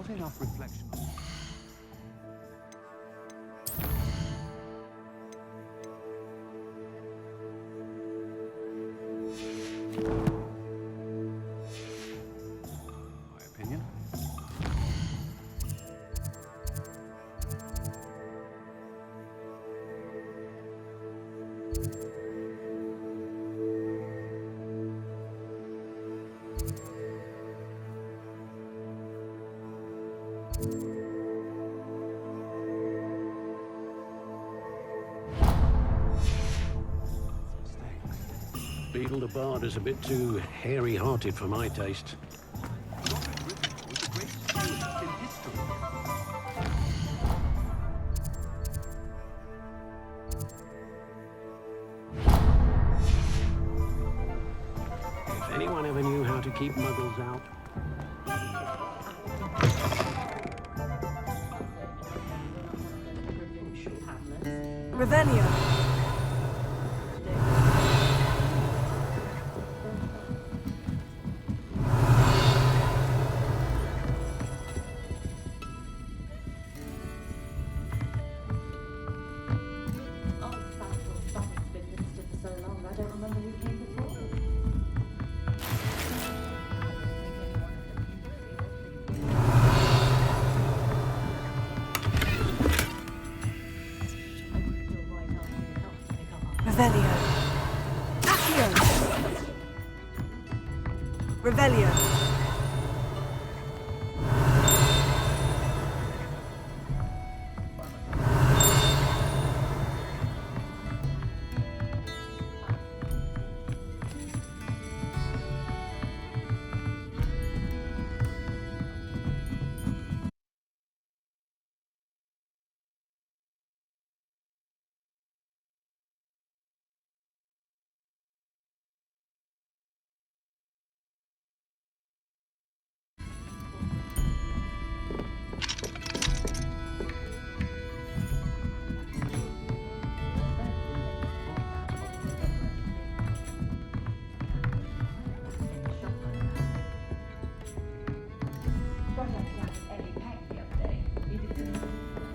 Not enough reflection on... My opinion? Beetle the Bard is a bit too hairy-hearted for my taste. If anyone ever knew how to keep muggles out... Revelio. Revelio. Accio. Revelio.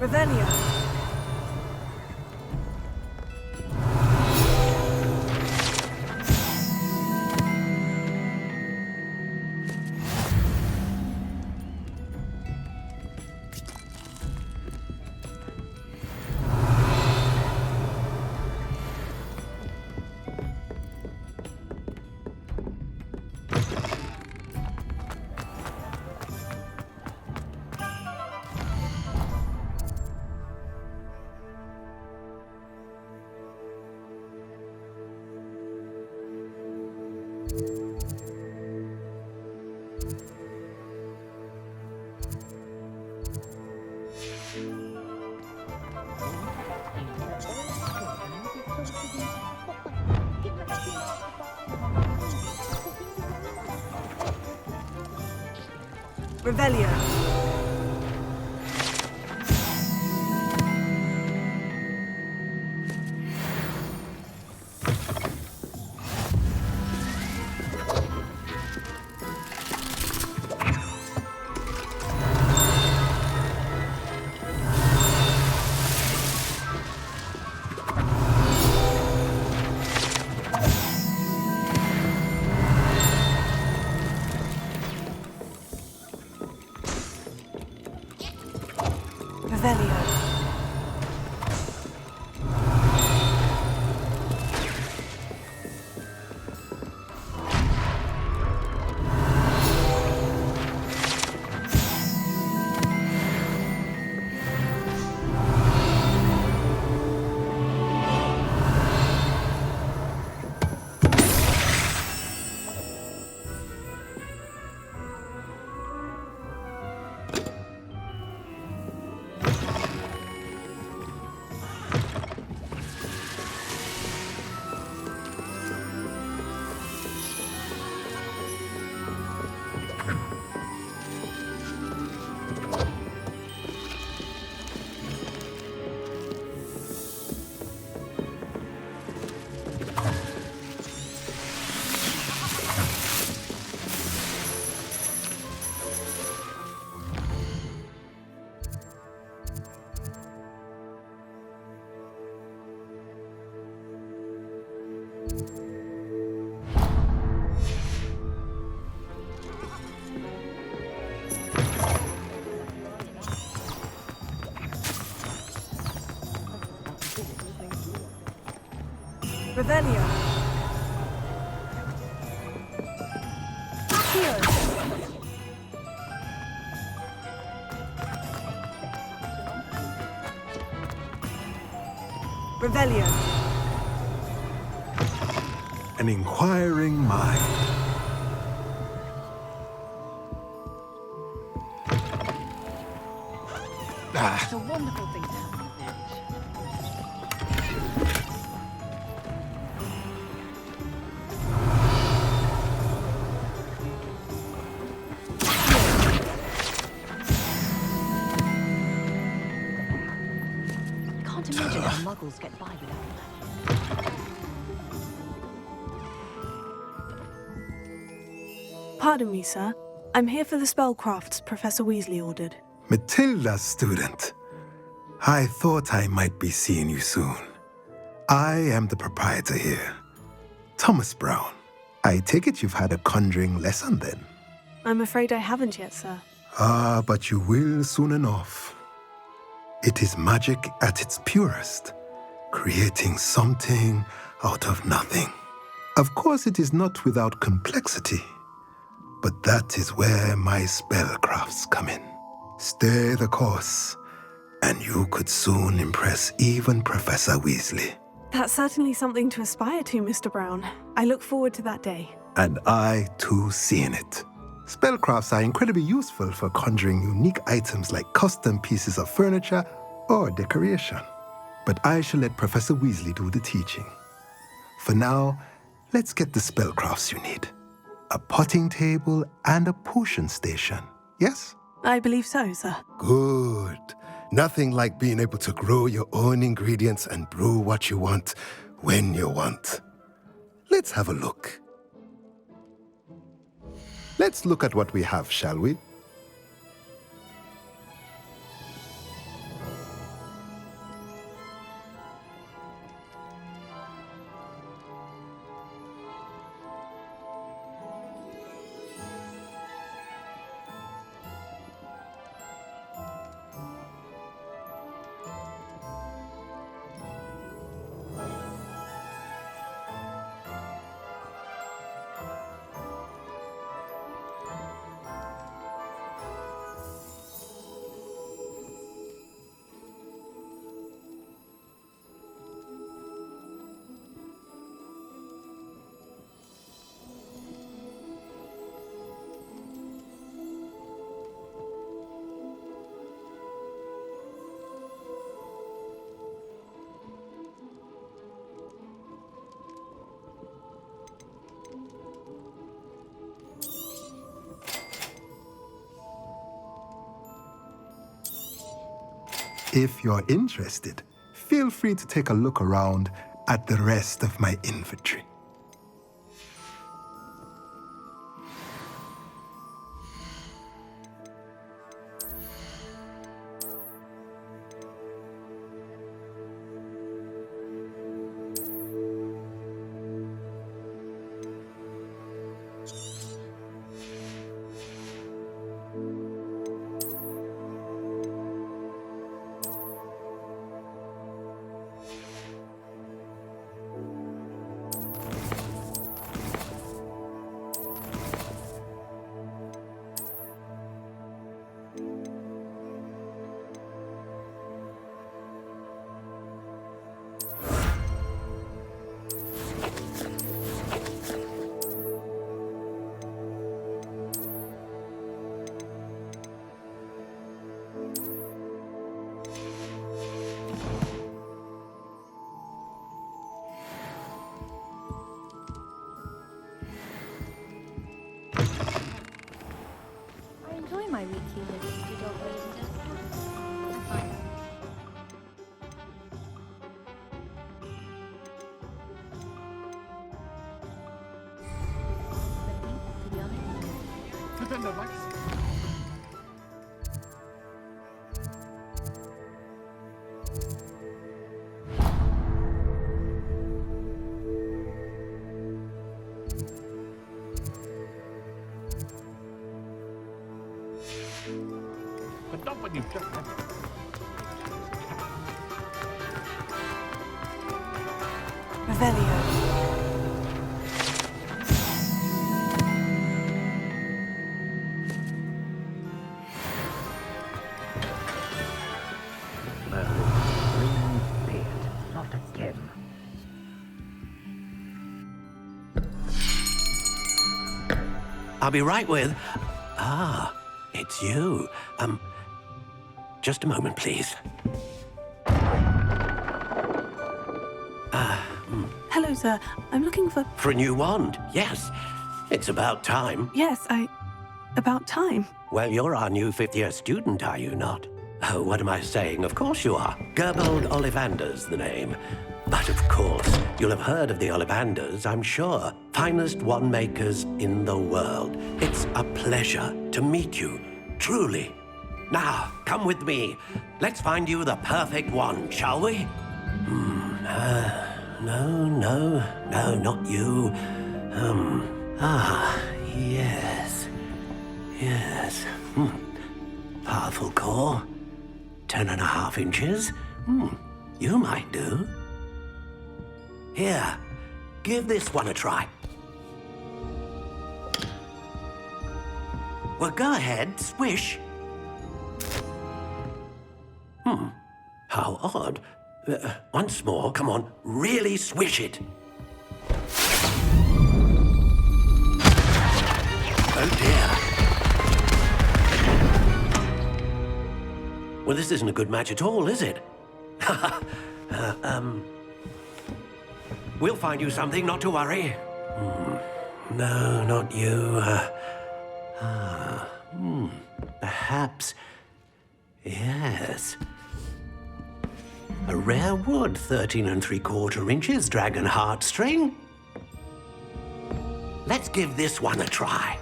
Revelio. Revelio. Revelio. Accio. Revelio. An inquiring mind. It's a wonderful thing to have in a village. Can't imagine how muggles get by without magic. Pardon me, sir. I'm here for the spellcrafts Professor Weasley ordered. Matilda's student. I thought I might be seeing you soon. I am the proprietor here, Thomas Brown. I take it you've had a conjuring lesson then? I'm afraid I haven't yet, sir. Ah, but you will soon enough. It is magic at its purest, creating something out of nothing. Of course, it is not without complexity, but that is where my spellcrafts come in. Stay the course, and you could soon impress even Professor Weasley. That's certainly something to aspire to, Mr. Brown. I look forward to that day. And I, too, seeing it. Spellcrafts are incredibly useful for conjuring unique items like custom pieces of furniture or decoration. But I shall let Professor Weasley do the teaching. For now, let's get the spellcrafts you need. A potting table and a potion station, yes? I believe so, sir. Good. Nothing like being able to grow your own ingredients and brew what you want when you want. Let's have a look. Let's look at what we have, shall we? If you're interested, feel free to take a look around at the rest of my inventory. I enjoy my weekly visits to dog visitors. I find them to be honest. when you've just had it. Revelio. Not again. I'll be right with... Ah, it's you. Just a moment, please. Hello, sir. I'm looking for... For a new wand, yes. It's about time. Yes, about time. Well, you're our new fifth-year student, are you not? Oh, what am I saying? Of course you are. Gerbold Ollivander's the name. But of course, you'll have heard of the Ollivanders, I'm sure. Finest wand makers in the world. It's a pleasure to meet you, truly. Now, come with me. Let's find you the perfect wand, shall we? No, not you. Yes. Powerful core. 10.5 inches. You might do. Here, give this one a try. Well, go ahead, swish. How odd. Once more, come on, really swish it. Oh dear. Well, this isn't a good match at all, is it? We'll find you something, not to worry. No, not you. Perhaps... Yes. A rare wood, 13 3/4 inches, dragon heartstring. Let's give this one a try.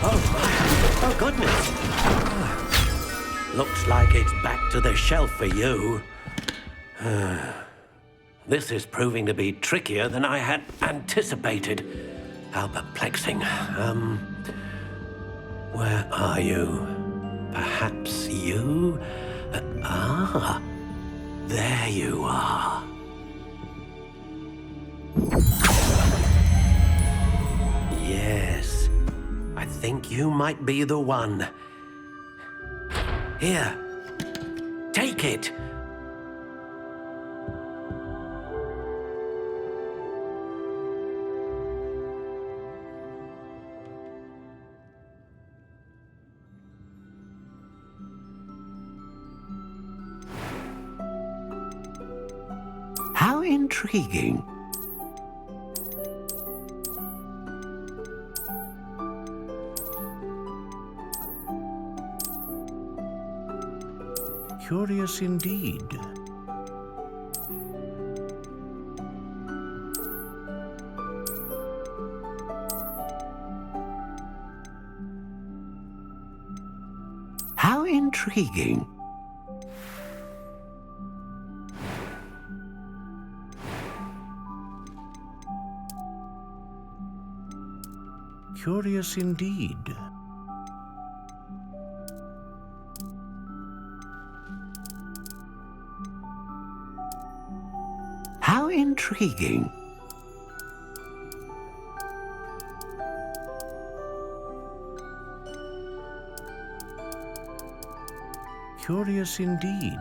Oh, goodness. Looks like it's back to the shelf for you. This is proving to be trickier than I had anticipated. How perplexing. Where are you? Perhaps you? There you are. Yes, I think you might be the one. Here, take it. How intriguing. Curious indeed. How intriguing. Curious indeed. How intriguing. Curious indeed.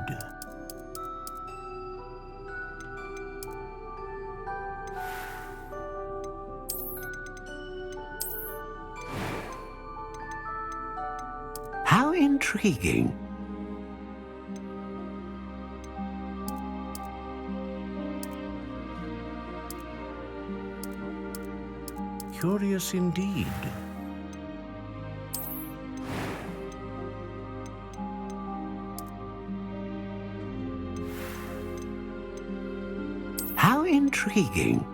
How intriguing. Curious indeed. How intriguing.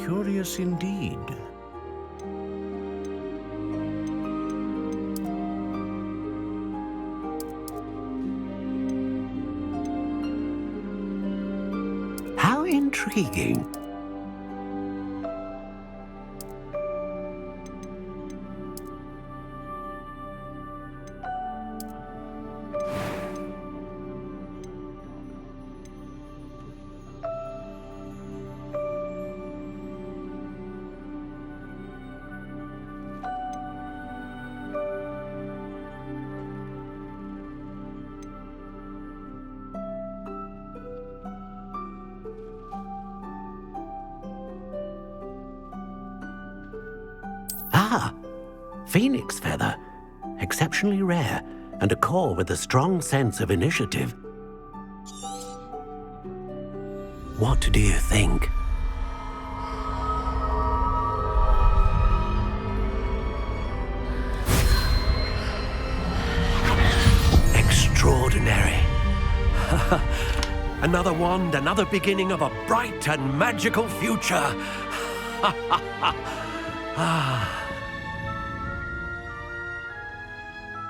Curious indeed. intriguing. Ah, phoenix feather. Exceptionally rare, and a core with a strong sense of initiative. What do you think? Extraordinary. Another wand, another beginning of a bright and magical future.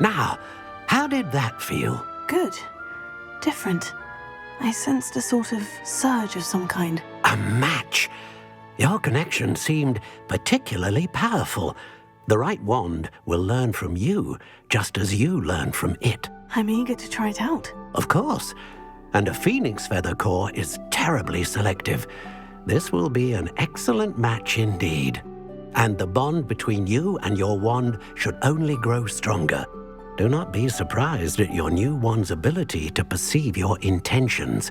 Now, how did that feel? Good. Different. I sensed a sort of surge of some kind. A match. Your connection seemed particularly powerful. The right wand will learn from you, just as you learn from it. I'm eager to try it out. Of course. And a phoenix feather core is terribly selective. This will be an excellent match indeed. And the bond between you and your wand should only grow stronger. Do not be surprised at your new wand's ability to perceive your intentions,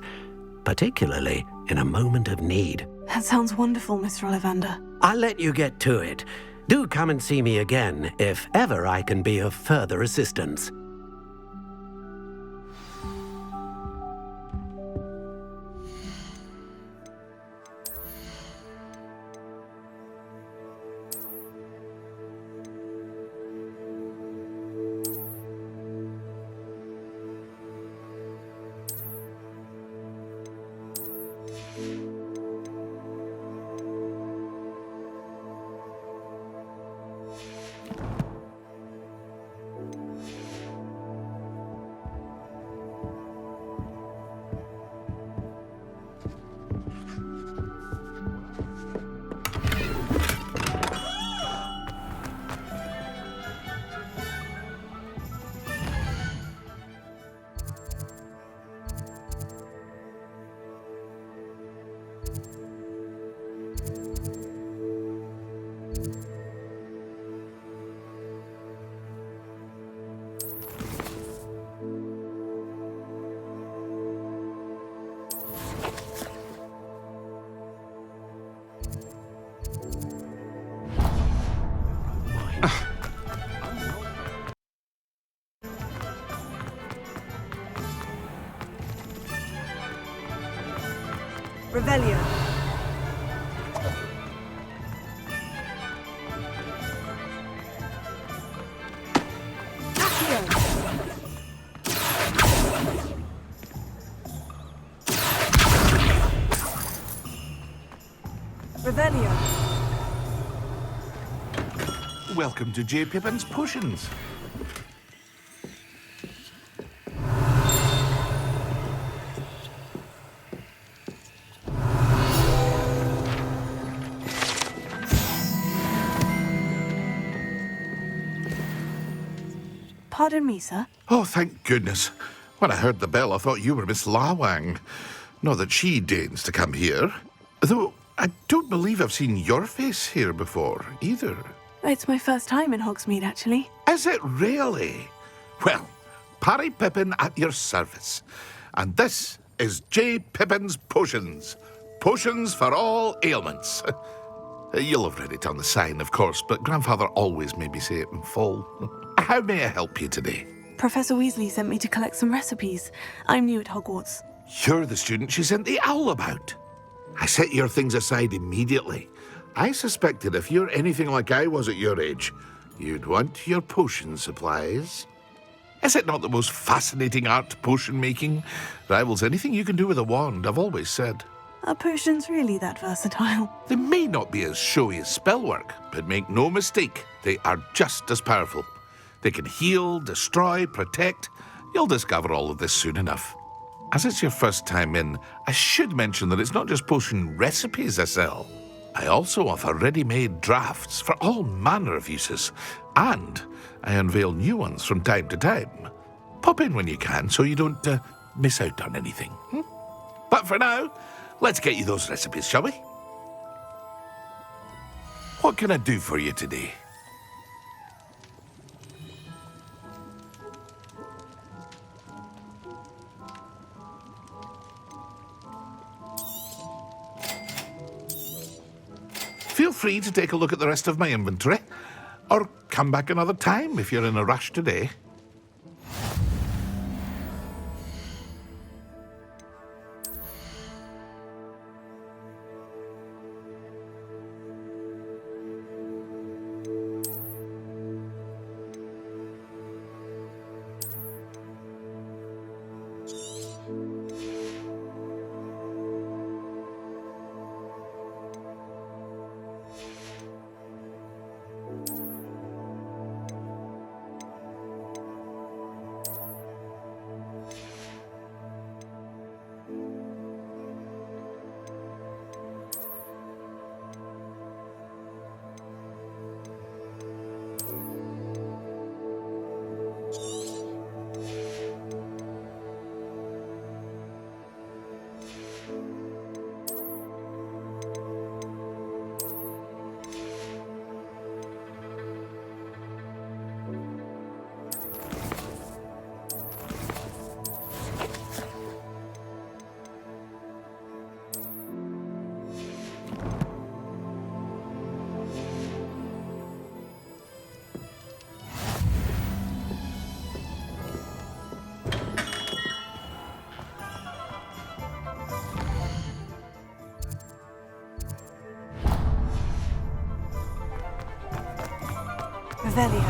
particularly in a moment of need. That sounds wonderful, Mr. Ollivander. I'll let you get to it. Do come and see me again if ever I can be of further assistance. Revelio. Revelio. Welcome to J. Pippin's Potions. Pardon me, sir. Oh, thank goodness. When I heard the bell, I thought you were Miss Lawang. Not that she deigns to come here. Though I don't believe I've seen your face here before, either. It's my first time in Hogsmeade, actually. Is it really? Well, Parry Pippin at your service. And this is J. Pippin's Potions. Potions for all ailments. You'll have read it on the sign, of course, but Grandfather always made me say it in full. How may I help you today? Professor Weasley sent me to collect some recipes. I'm new at Hogwarts. You're the student she sent the owl about. I set your things aside immediately. I suspected if you're anything like I was at your age, you'd want your potion supplies. Is it not the most fascinating art, potion making? Rivals anything you can do with a wand, I've always said. Are potions really that versatile? They may not be as showy as spellwork, but make no mistake, they are just as powerful. They can heal, destroy, protect. You'll discover all of this soon enough. As it's your first time in, I should mention that it's not just potion recipes I sell. I also offer ready-made drafts for all manner of uses, and I unveil new ones from time to time. Pop in when you can so you don't miss out on anything. But for now, let's get you those recipes, shall we? What can I do for you today? Feel free to take a look at the rest of my inventory, or come back another time if you're in a rush today. Revelio.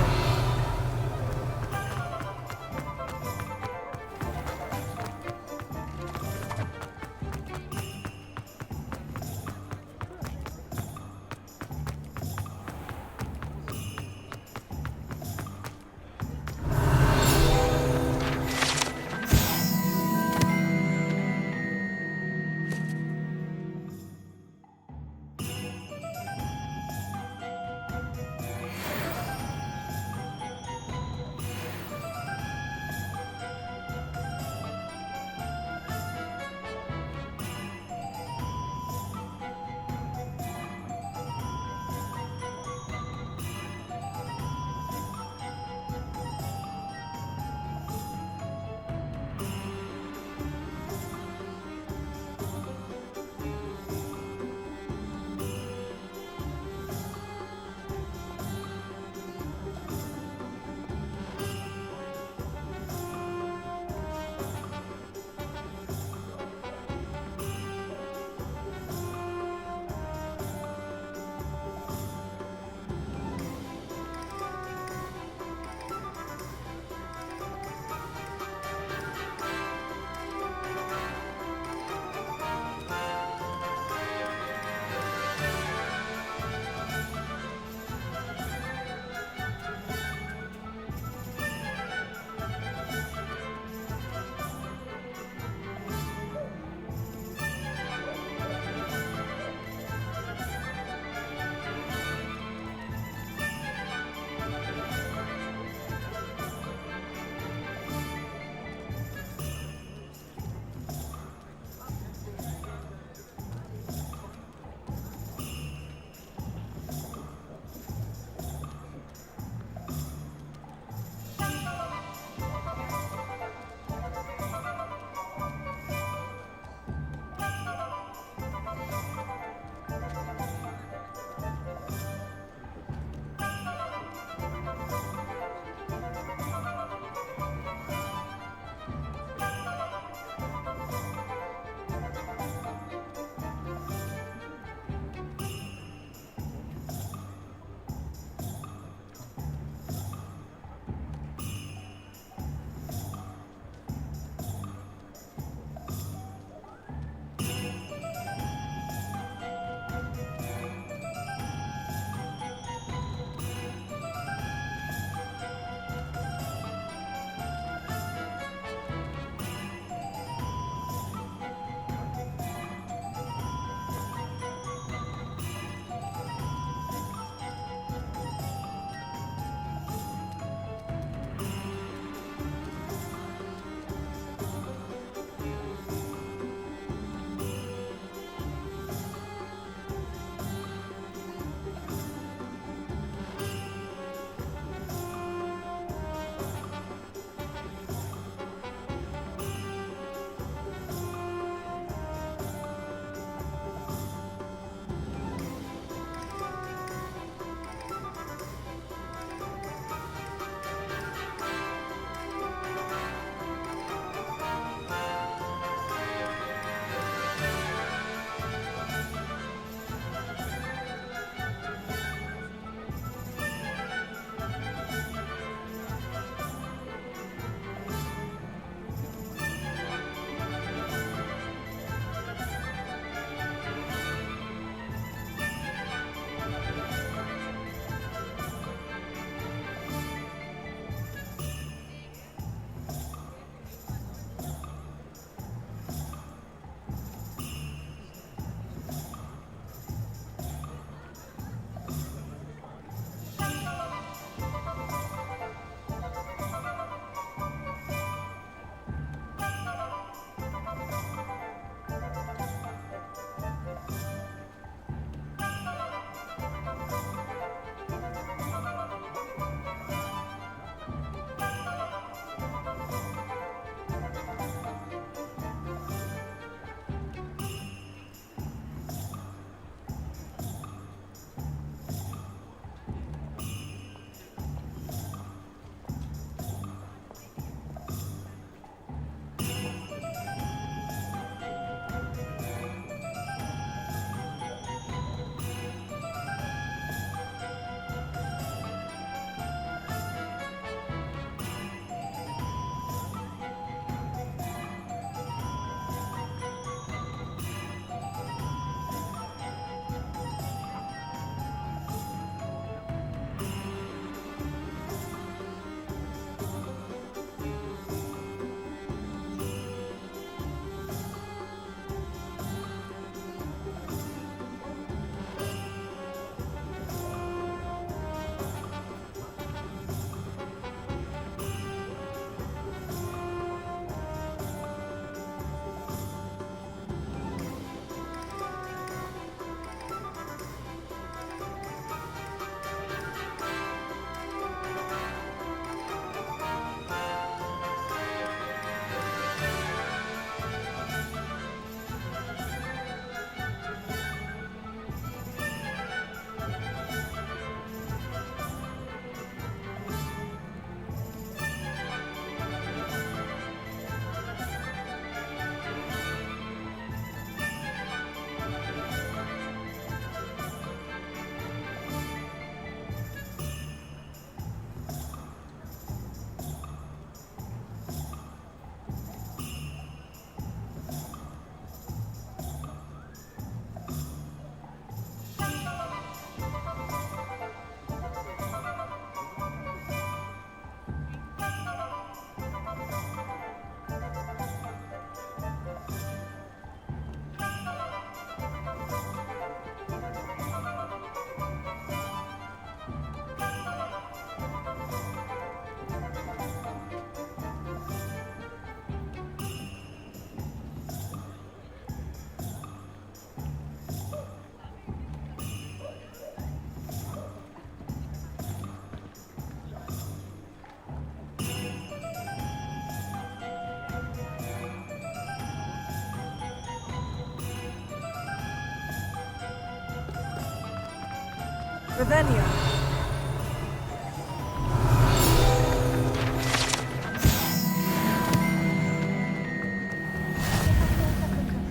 Revelio.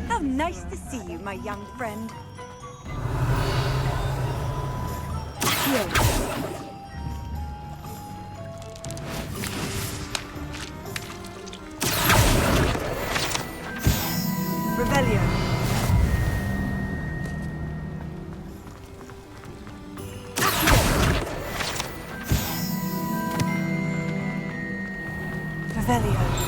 How nice to see you, my young friend. Revelio. Revelio.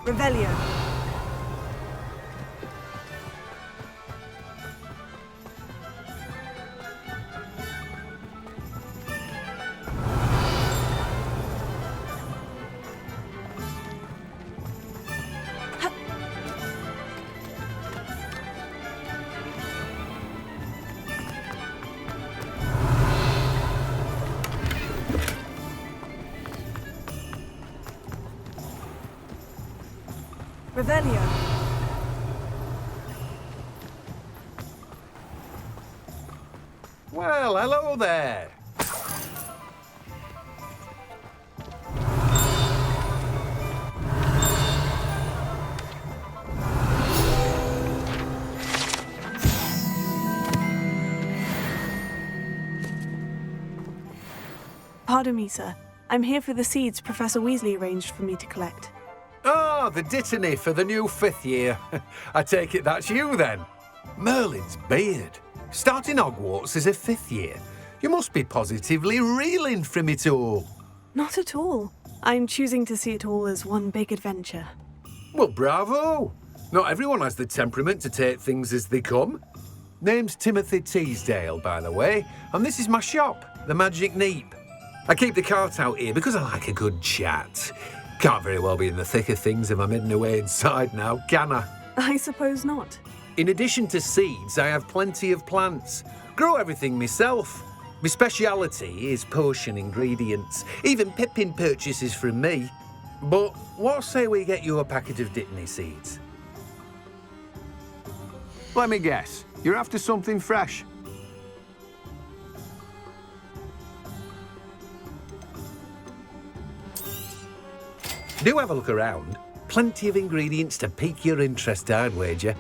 Revelio. Revelio. Well, hello there. Pardon me, sir. I'm here for the seeds Professor Weasley arranged for me to collect. Oh, the dittany for the new 5th year. I take it that's you then. Merlin's beard. Starting Hogwarts as a 5th year. You must be positively reeling from it all. Not at all. I'm choosing to see it all as one big adventure. Well, bravo. Not everyone has the temperament to take things as they come. Name's Timothy Teasdale, by the way, and this is my shop, the Magic Neep. I keep the cart out here because I like a good chat. Can't very well be in the thick of things if I'm hidden away inside now, can I? I suppose not. In addition to seeds, I have plenty of plants. Grow everything myself. My speciality is potion ingredients. Even Pippin purchases from me. But what say we get you a packet of Dittany seeds? Let me guess. You're after something fresh. Do have a look around. Plenty of ingredients to pique your interest, I'd wager.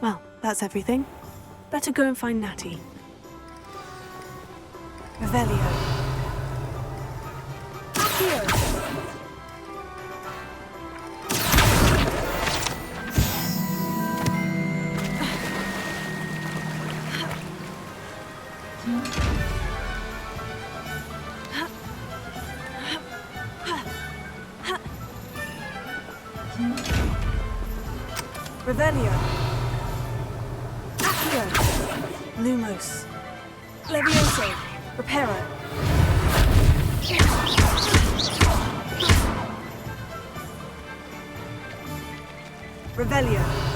Well, that's everything. Better go and find Natty. Revelio. Revelio. Accio. Lumos. Levioso. Reparo. Revelio.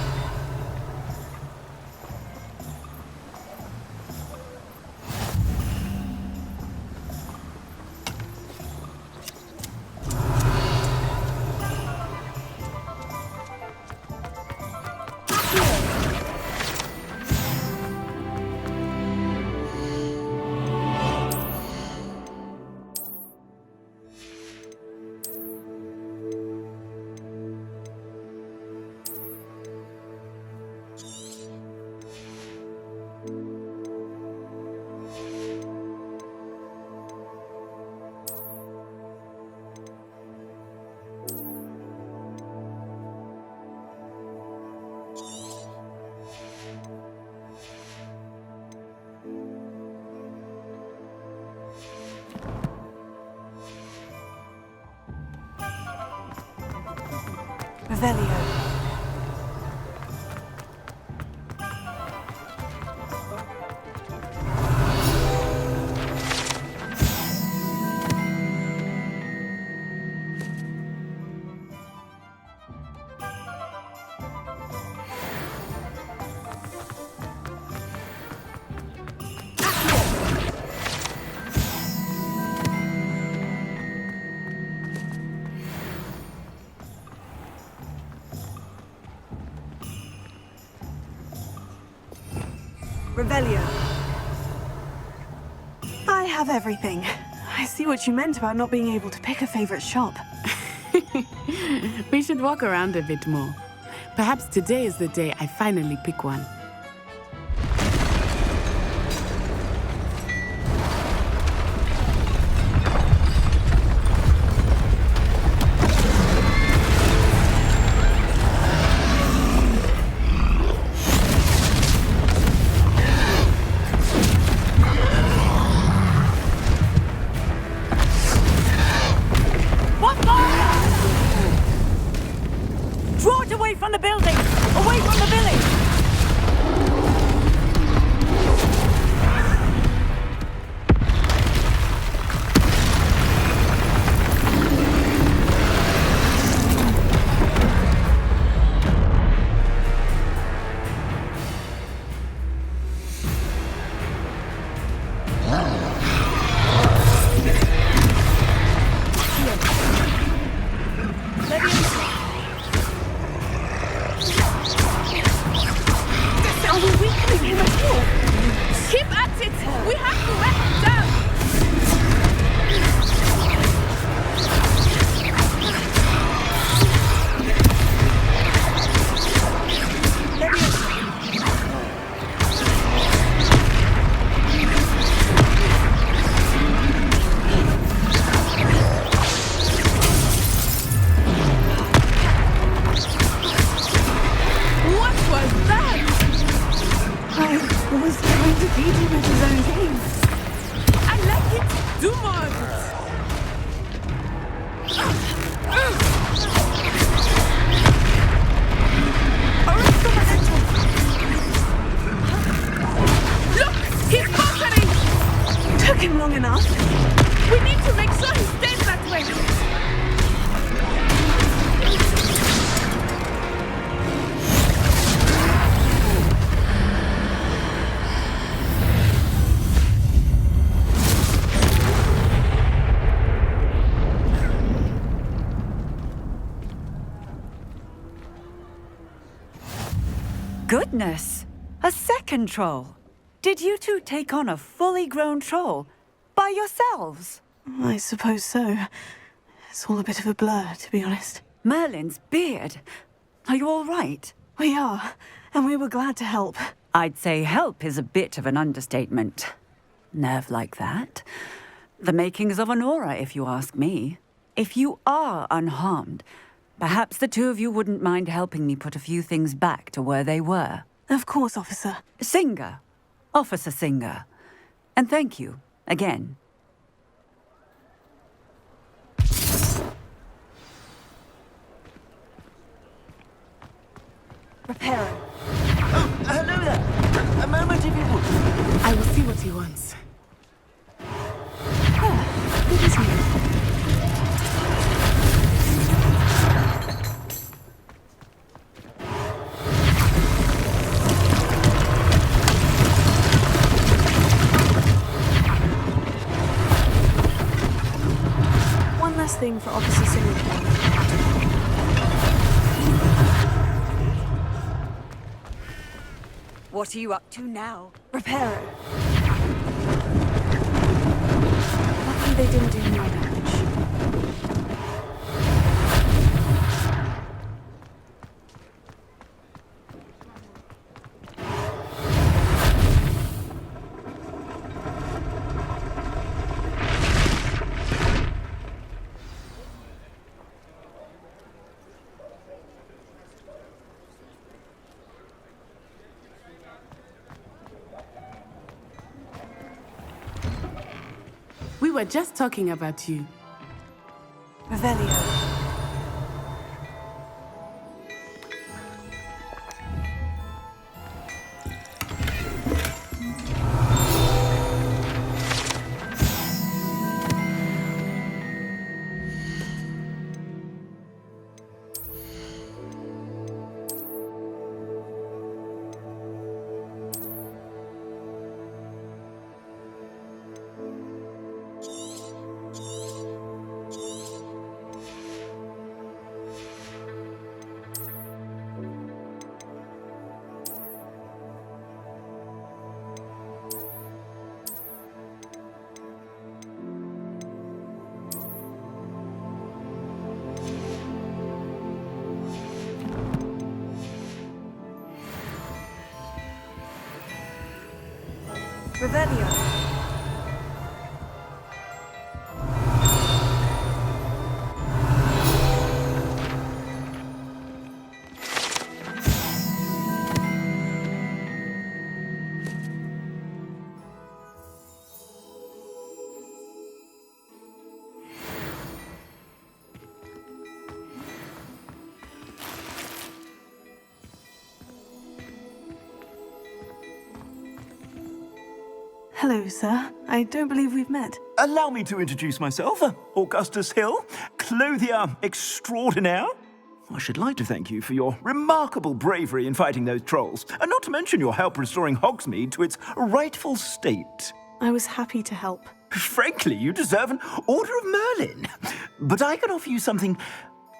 Revelio. Revelio. I have everything. I see what you meant about not being able to pick a favorite shop. We should walk around a bit more. Perhaps today is the day I finally pick one. Draw it away from the building! Away from the village! Are we weakening him at all? Keep at it! We have to wear him down! What was that? I was trying to beat him at his own game. I like it! Do more of it! Look! He's faltering! Took him long enough. We need to make sure he stays that way! Goodness! A second troll! Did you two take on a fully grown troll? By yourselves? I suppose so. It's all a bit of a blur, to be honest. Merlin's beard. Are you all right? We are, and we were glad to help. I'd say help is a bit of an understatement. Nerve like that. The makings of an aura, if you ask me. If you are unharmed, perhaps the two of you wouldn't mind helping me put a few things back to where they were. Of course, officer. Singer. Officer Singer. And thank you, again. Reparo. Oh, hello there. A moment if you would. I will see what he wants. Good as new. One last thing for Officer Singer. What are you up to now? Reparo. Luckily they didn't do more damage. We were just talking about you. Revelio. Revelio. Hello, sir. I don't believe we've met. Allow me to introduce myself, Augustus Hill, clothier extraordinaire. I should like to thank you for your remarkable bravery in fighting those trolls, and not to mention your help restoring Hogsmeade to its rightful state. I was happy to help. Frankly, you deserve an Order of Merlin. But I can offer you something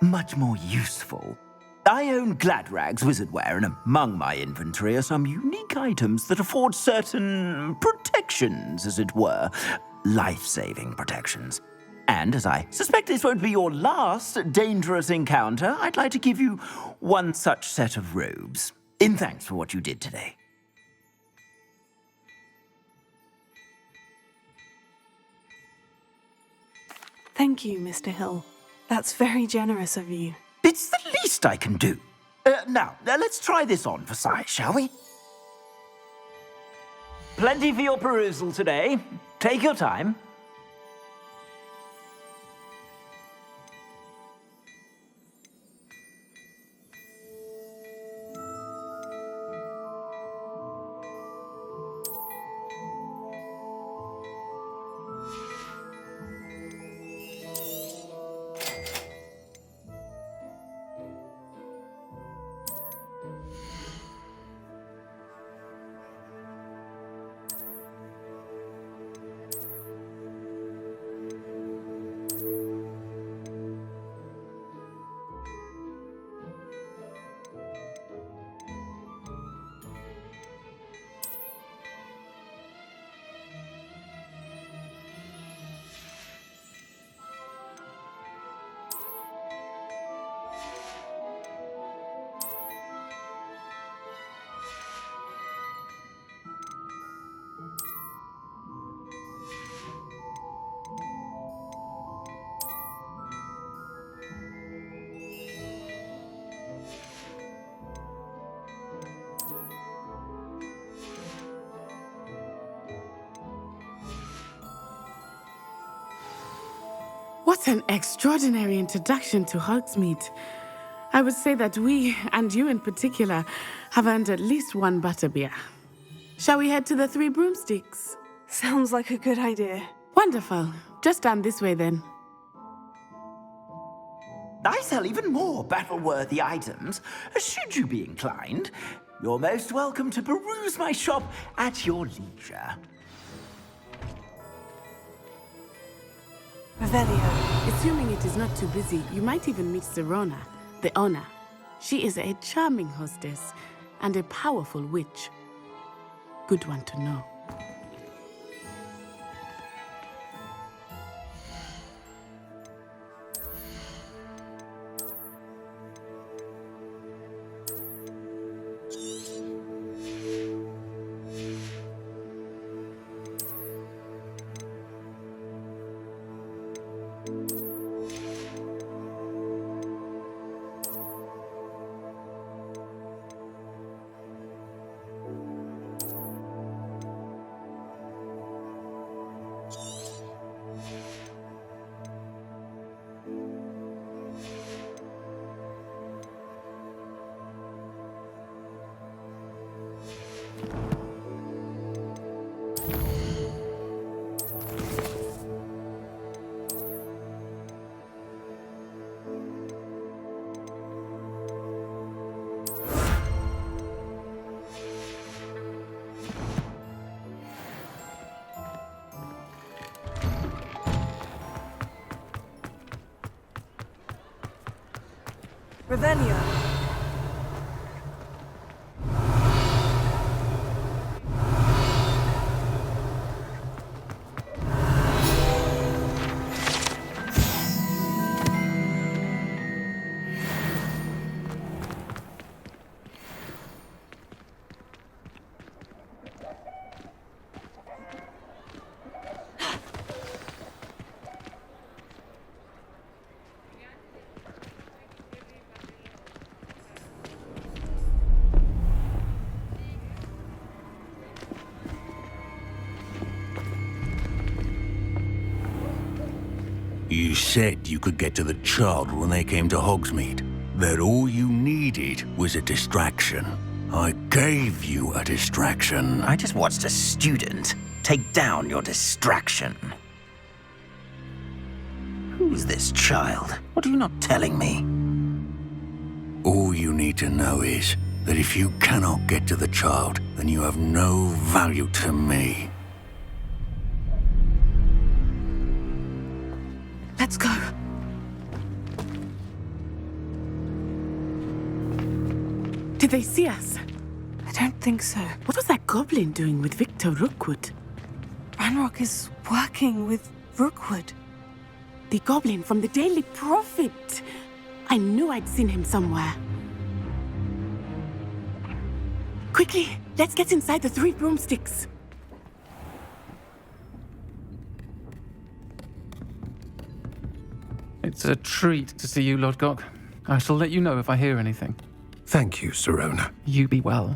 much more useful. I own Gladrag's wizardware, and among my inventory are some unique items that afford certain protections, as it were. Life-saving protections. And as I suspect this won't be your last dangerous encounter, I'd like to give you one such set of robes, in thanks for what you did today. Thank you, Mr. Hill. That's very generous of you. It's the least I can do. Now, let's try this on for size, shall we? Plenty for your perusal today. Take your time. What an extraordinary introduction to Hogsmeade. I would say that we, and you in particular, have earned at least one butterbeer. Shall we head to the Three Broomsticks? Sounds like a good idea. Wonderful. Just down this way then. I sell even more battle-worthy items. Should you be inclined, you're most welcome to peruse my shop at your leisure. Revelio. Assuming it is not too busy, you might even meet Serona, the owner. She is a charming hostess and a powerful witch. Good one to know. Revelio. You said you could get to the child when they came to Hogsmeade. That all you needed was a distraction. I gave you a distraction. I just watched a student take down your distraction. Who's this child? What are you not telling me? All you need to know is that if you cannot get to the child, then you have no value to me. Let's go. Did they see us? I don't think so. What was that goblin doing with Victor Rookwood? Ranrock is working with Rookwood. The goblin from the Daily Prophet. I knew I'd seen him somewhere. Quickly, let's get inside the 3 broomsticks. It's a treat to see you, Lodgok. I shall let you know if I hear anything. Thank you, Sirona. You be well.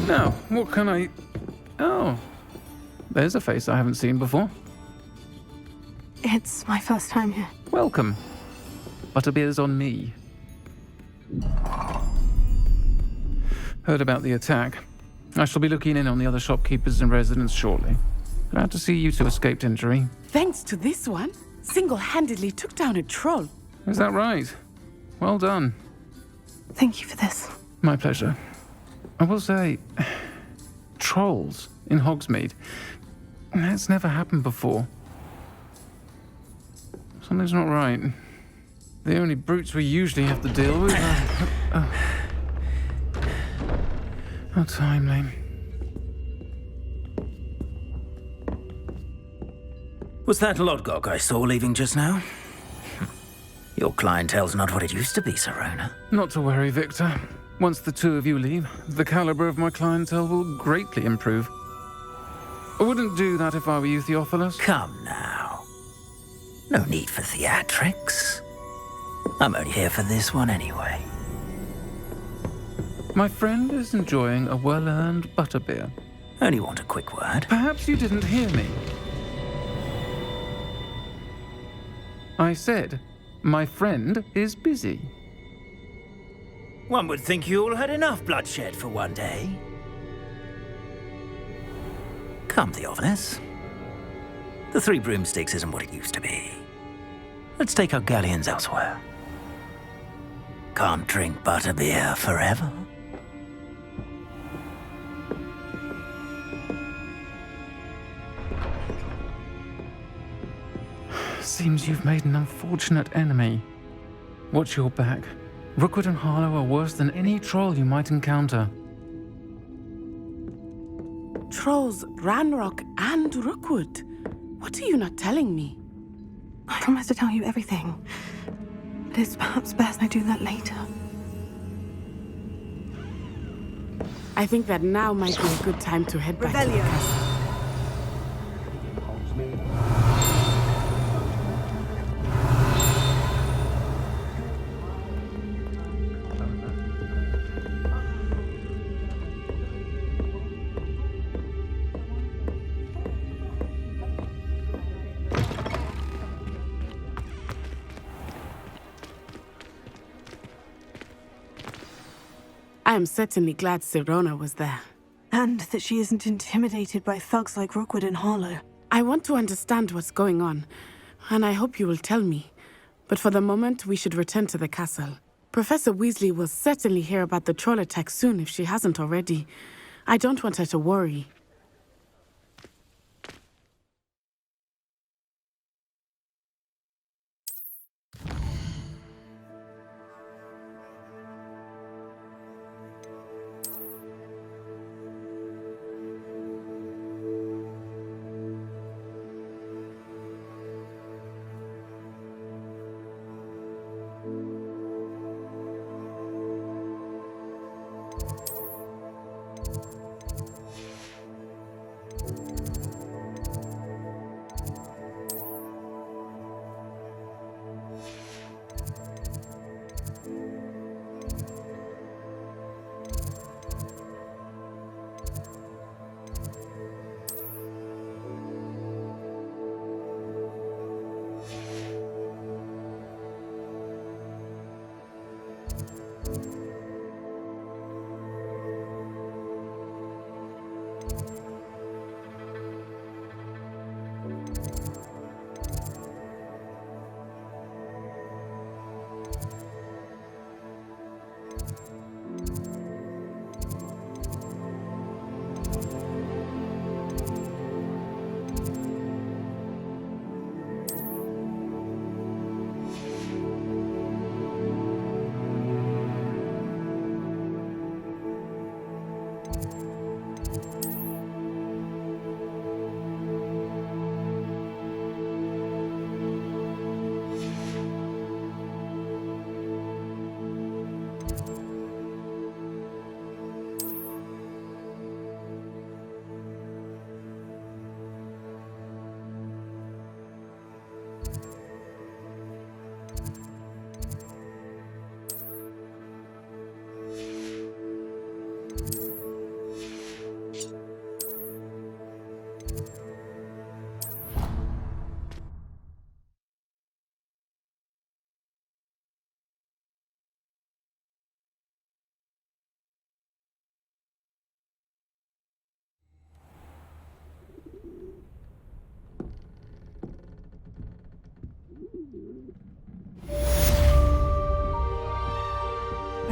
Now, what can I... Oh, there's a face I haven't seen before. It's my first time here. Welcome. Butterbeer's on me. Heard about the attack. I shall be looking in on the other shopkeepers and residents shortly. Glad to see you two escaped injury. Thanks to this one, single-handedly took down a troll. Is that right? Well done. Thank you for this. My pleasure. I will say, trolls in Hogsmeade. That's never happened before. Something's not right. The only brutes we usually have to deal with are... How timely. Was that Lodgok I saw leaving just now? Your clientele's not what it used to be, Sirona. Not to worry, Victor. Once the two of you leave, the caliber of my clientele will greatly improve. I wouldn't do that if I were you, Theophilus. Come now. No need for theatrics. I'm only here for this one anyway. My friend is enjoying a well-earned butterbeer. Only want a quick word. Perhaps you didn't hear me. I said, my friend is busy. One would think you all had enough bloodshed for one day. Come, Theophilus. The 3 broomsticks isn't what it used to be. Let's take our galleons elsewhere. Can't drink butterbeer forever. Seems you've made an unfortunate enemy. Watch your back. Rookwood and Harlow are worse than any troll you might encounter. Trolls, Ranrock, and Rookwood. What are you not telling me? I promise to tell you everything. But it's perhaps best I do that later. I think that now might be a good time to head back to the castle. I am certainly glad Sirona was there. And that she isn't intimidated by thugs like Rookwood and Harlow. I want to understand what's going on, and I hope you will tell me. But for the moment, we should return to the castle. Professor Weasley will certainly hear about the troll attack soon if she hasn't already. I don't want her to worry.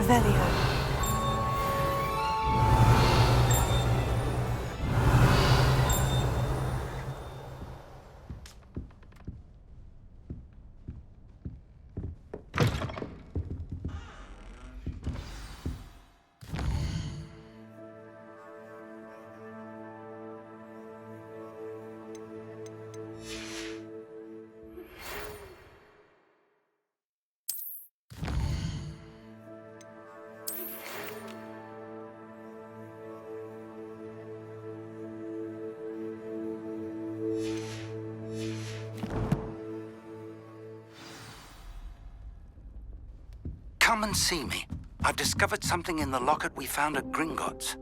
Revelio. Come and see me. I've discovered something in the locket we found at Gringotts.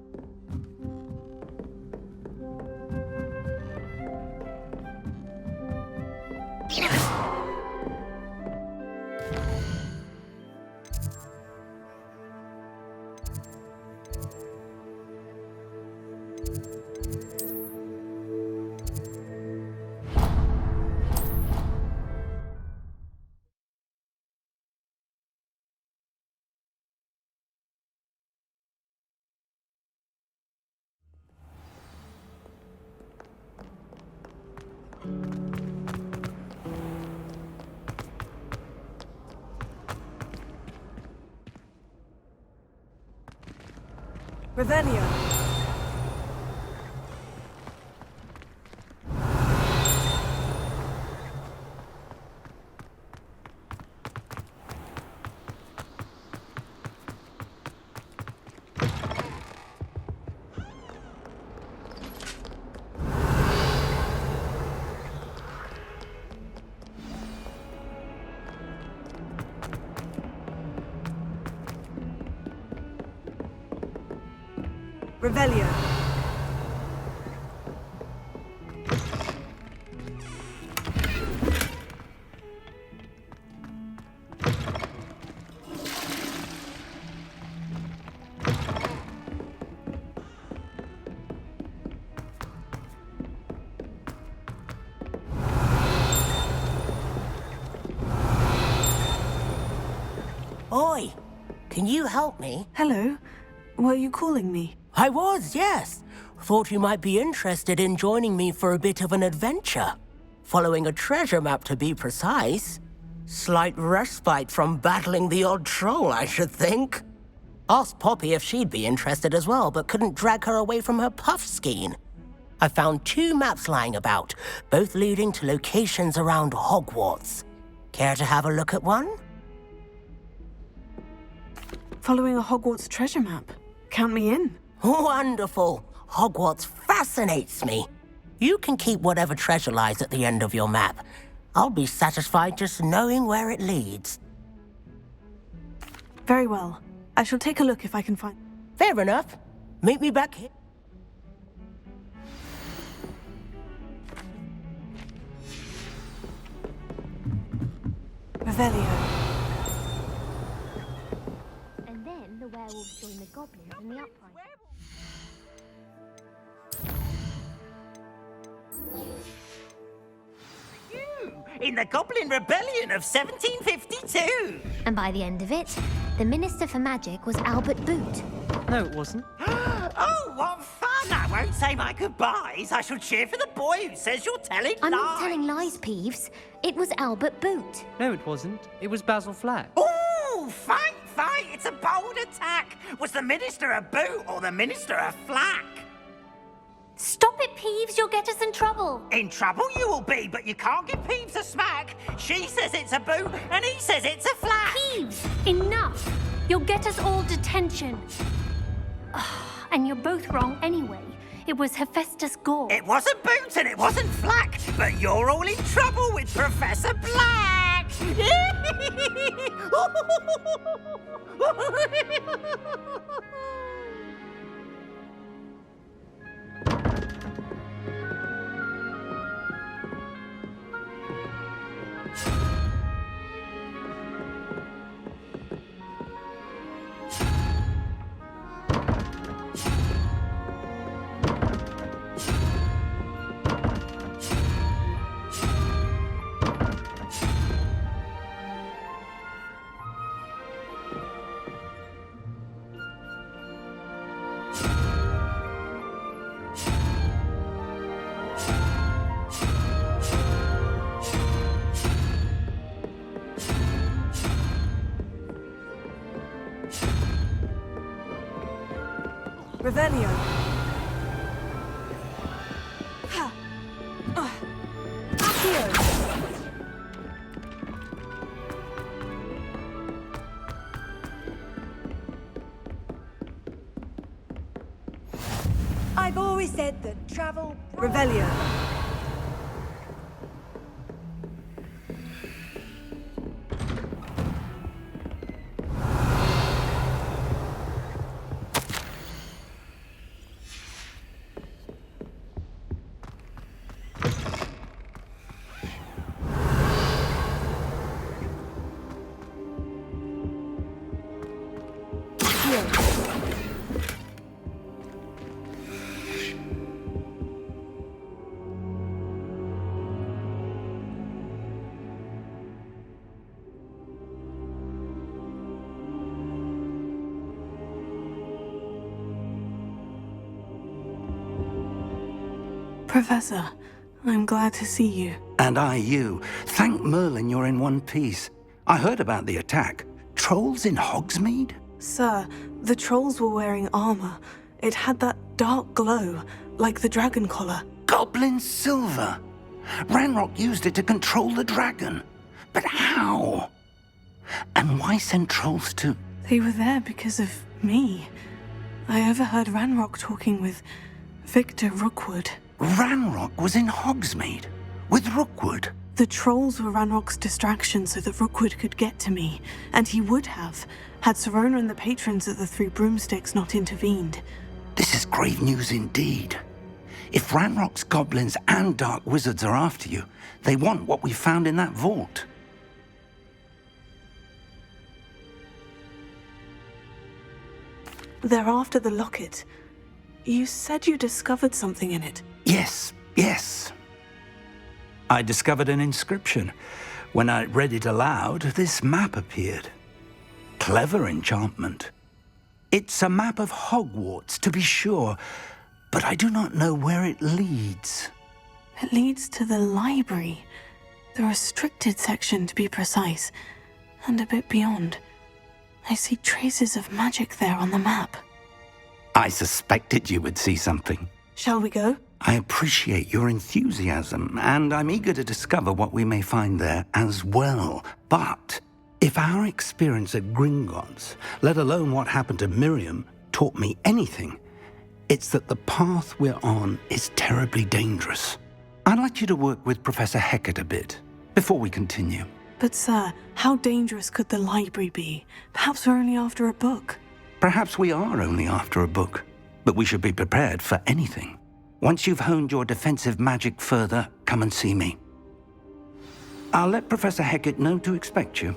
Revelio. Revelio. Oi! Can you help me? Hello. Were you calling me? I was, yes. Thought you might be interested in joining me for a bit of an adventure. Following a treasure map, to be precise. Slight respite from battling the odd troll, I should think. Asked Poppy if she'd be interested as well, but couldn't drag her away from her puff skein. I found 2 maps lying about, both leading to locations around Hogwarts. Care to have a look at one? Following a Hogwarts treasure map. Count me in. Wonderful. Hogwarts fascinates me. You can keep whatever treasure lies at the end of your map. I'll be satisfied just knowing where it leads. Very well. I shall take a look if I can find... Fair enough. Meet me back here. Revelio. And then the werewolves join the goblins in the uprising. In the Goblin Rebellion of 1752. And by the end of it, the Minister for Magic was Albert Boot. No, it wasn't. Oh, what fun! I won't say my goodbyes. I shall cheer for the boy who says you're telling I'm lies. not telling lies, Peeves. It was Albert Boot. No, it wasn't. It was Basil Flack. Ooh, fight! It's a bold attack. Was the Minister a boot or the Minister a flack? Stop it, Peeves. You'll get us in trouble. In trouble you will be, but you can't give Peeves a smack. She says it's a boot, and he says it's a flack. Peeves, enough. You'll get us all detention. And you're both wrong anyway. It was Hephaestus Gore. It wasn't boot and it wasn't flack, but you're all in trouble with Professor Black. Revelio. I've always said that travel... Revelio. Professor, I'm glad to see you. And I you. Thank Merlin you're in one piece. I heard about the attack. Trolls in Hogsmeade? Sir, the trolls were wearing armor. It had that dark glow, like the dragon collar. Goblin silver! Ranrock used it to control the dragon. But how? And why send trolls to... They were there because of me. I overheard Ranrock talking with Victor Rookwood. Ranrock was in Hogsmeade? With Rookwood? The trolls were Ranrock's distraction so that Rookwood could get to me. And he would have, had Serona and the patrons of the Three Broomsticks not intervened. This is grave news indeed. If Ranrock's goblins and dark wizards are after you, they want what we found in that vault. They're after the locket. You said you discovered something in it. Yes. I discovered an inscription. When I read it aloud, this map appeared. Clever enchantment. It's a map of Hogwarts, to be sure, but I do not know where it leads. It leads to the library. The restricted section, to be precise. And a bit beyond. I see traces of magic there on the map. I suspected you would see something. Shall we go? I appreciate your enthusiasm, and I'm eager to discover what we may find there as well. But if our experience at Gringotts, let alone what happened to Miriam, taught me anything, it's that the path we're on is terribly dangerous. I'd like you to work with Professor Hecat a bit before we continue. But sir, how dangerous could the library be? Perhaps we're only after a book. Perhaps we are only after a book, but we should be prepared for anything. Once you've honed your defensive magic further, come and see me. I'll let Professor Hecat know to expect you.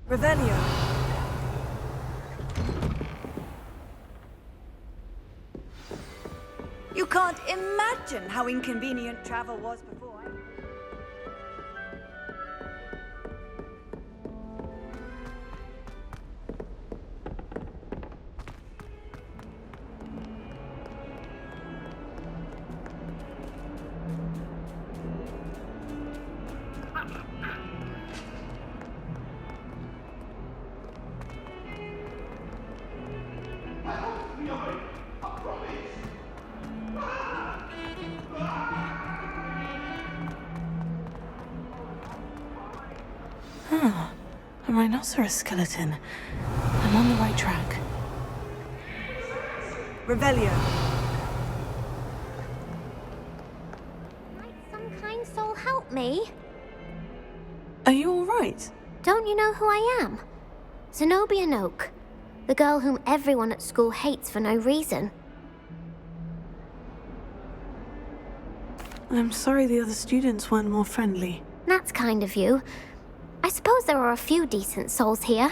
Revelio. You can't imagine how inconvenient travel was before. A rhinoceros skeleton. I'm on the right track. Revelio. Might some kind soul help me? Are you all right? Don't you know who I am? Zenobia Noak, the girl whom everyone at school hates for no reason. I'm sorry the other students weren't more friendly. That's kind of you. I suppose there are a few decent souls here.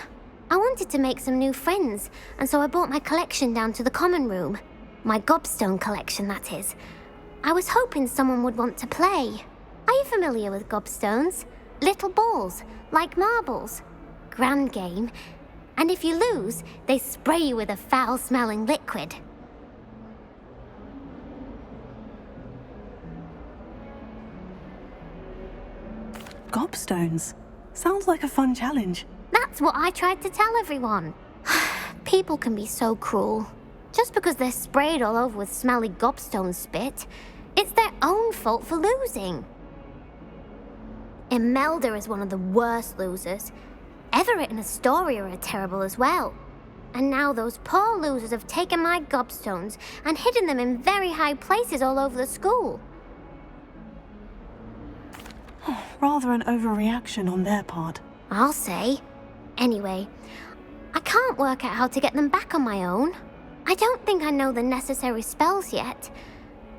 I wanted to make some new friends, and so I brought my collection down to the common room. My gobstone collection, that is. I was hoping someone would want to play. Are you familiar with gobstones? Little balls, like marbles. Grand game. And if you lose, they spray you with a foul-smelling liquid. Gobstones. Sounds like a fun challenge. That's what I tried to tell everyone. People can be so cruel. Just because they're sprayed all over with smelly gobstone spit, it's their own fault for losing. Imelda is one of the worst losers. Everett and Astoria are terrible as well. And now those poor losers have taken my gobstones and hidden them in very high places all over the school. Rather an overreaction on their part. I'll say. Anyway, I can't work out how to get them back on my own. I don't think I know the necessary spells yet.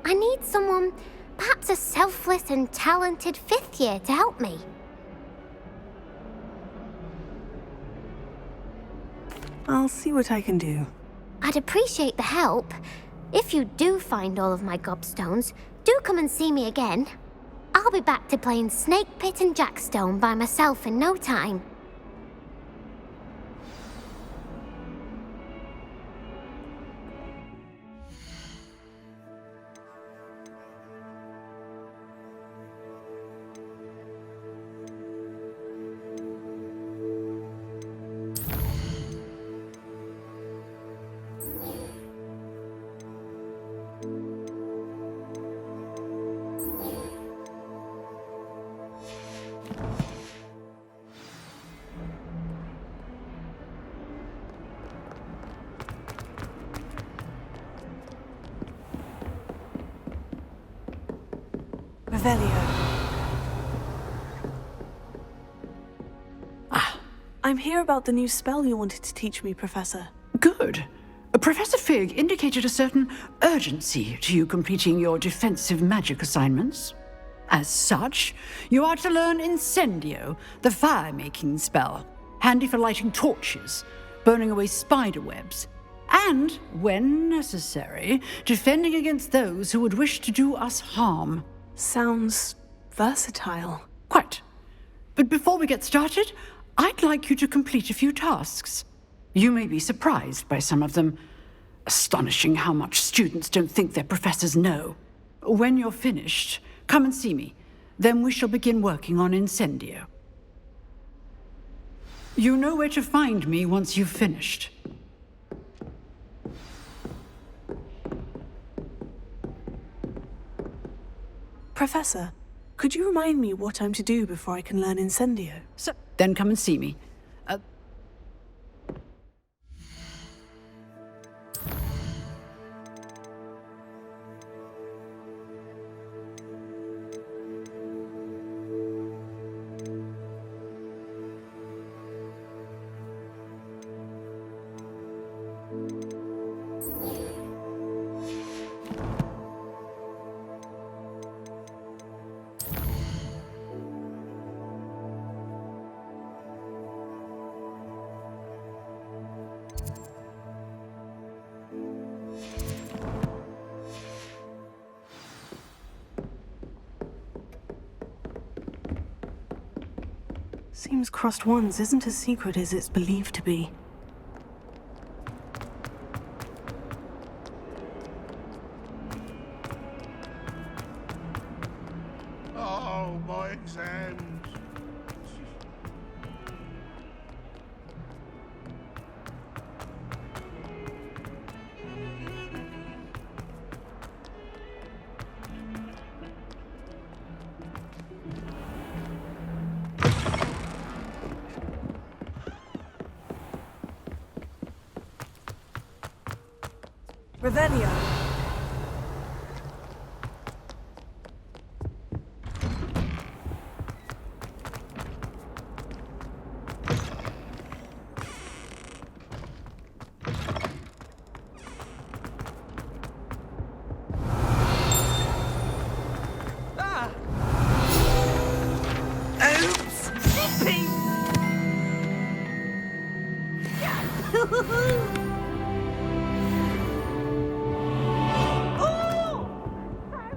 I need someone, perhaps a selfless and talented 5th year to help me. I'll see what I can do. I'd appreciate the help. If you do find all of my gobstones, do come and see me again. I'll be back to playing Snake Pit and Jackstone by myself in no time. I'm here about the new spell you wanted to teach me, Professor. Good. Professor Fig indicated a certain urgency to you completing your defensive magic assignments. As such, you are to learn Incendio, the fire-making spell, handy for lighting torches, burning away spider webs, and, when necessary, defending against those who would wish to do us harm. Sounds versatile. Quite. But before we get started, I'd like you to complete a few tasks. You may be surprised by some of them. Astonishing how much students don't think their professors know. When you're finished, come and see me. Then we shall begin working on Incendio. You know where to find me once you've finished. Professor, could you remind me what I'm to do before I can learn Incendio? So, then come and see me. Seems crossed wands isn't as secret as it's believed to be. Oh, my exams. Revelio.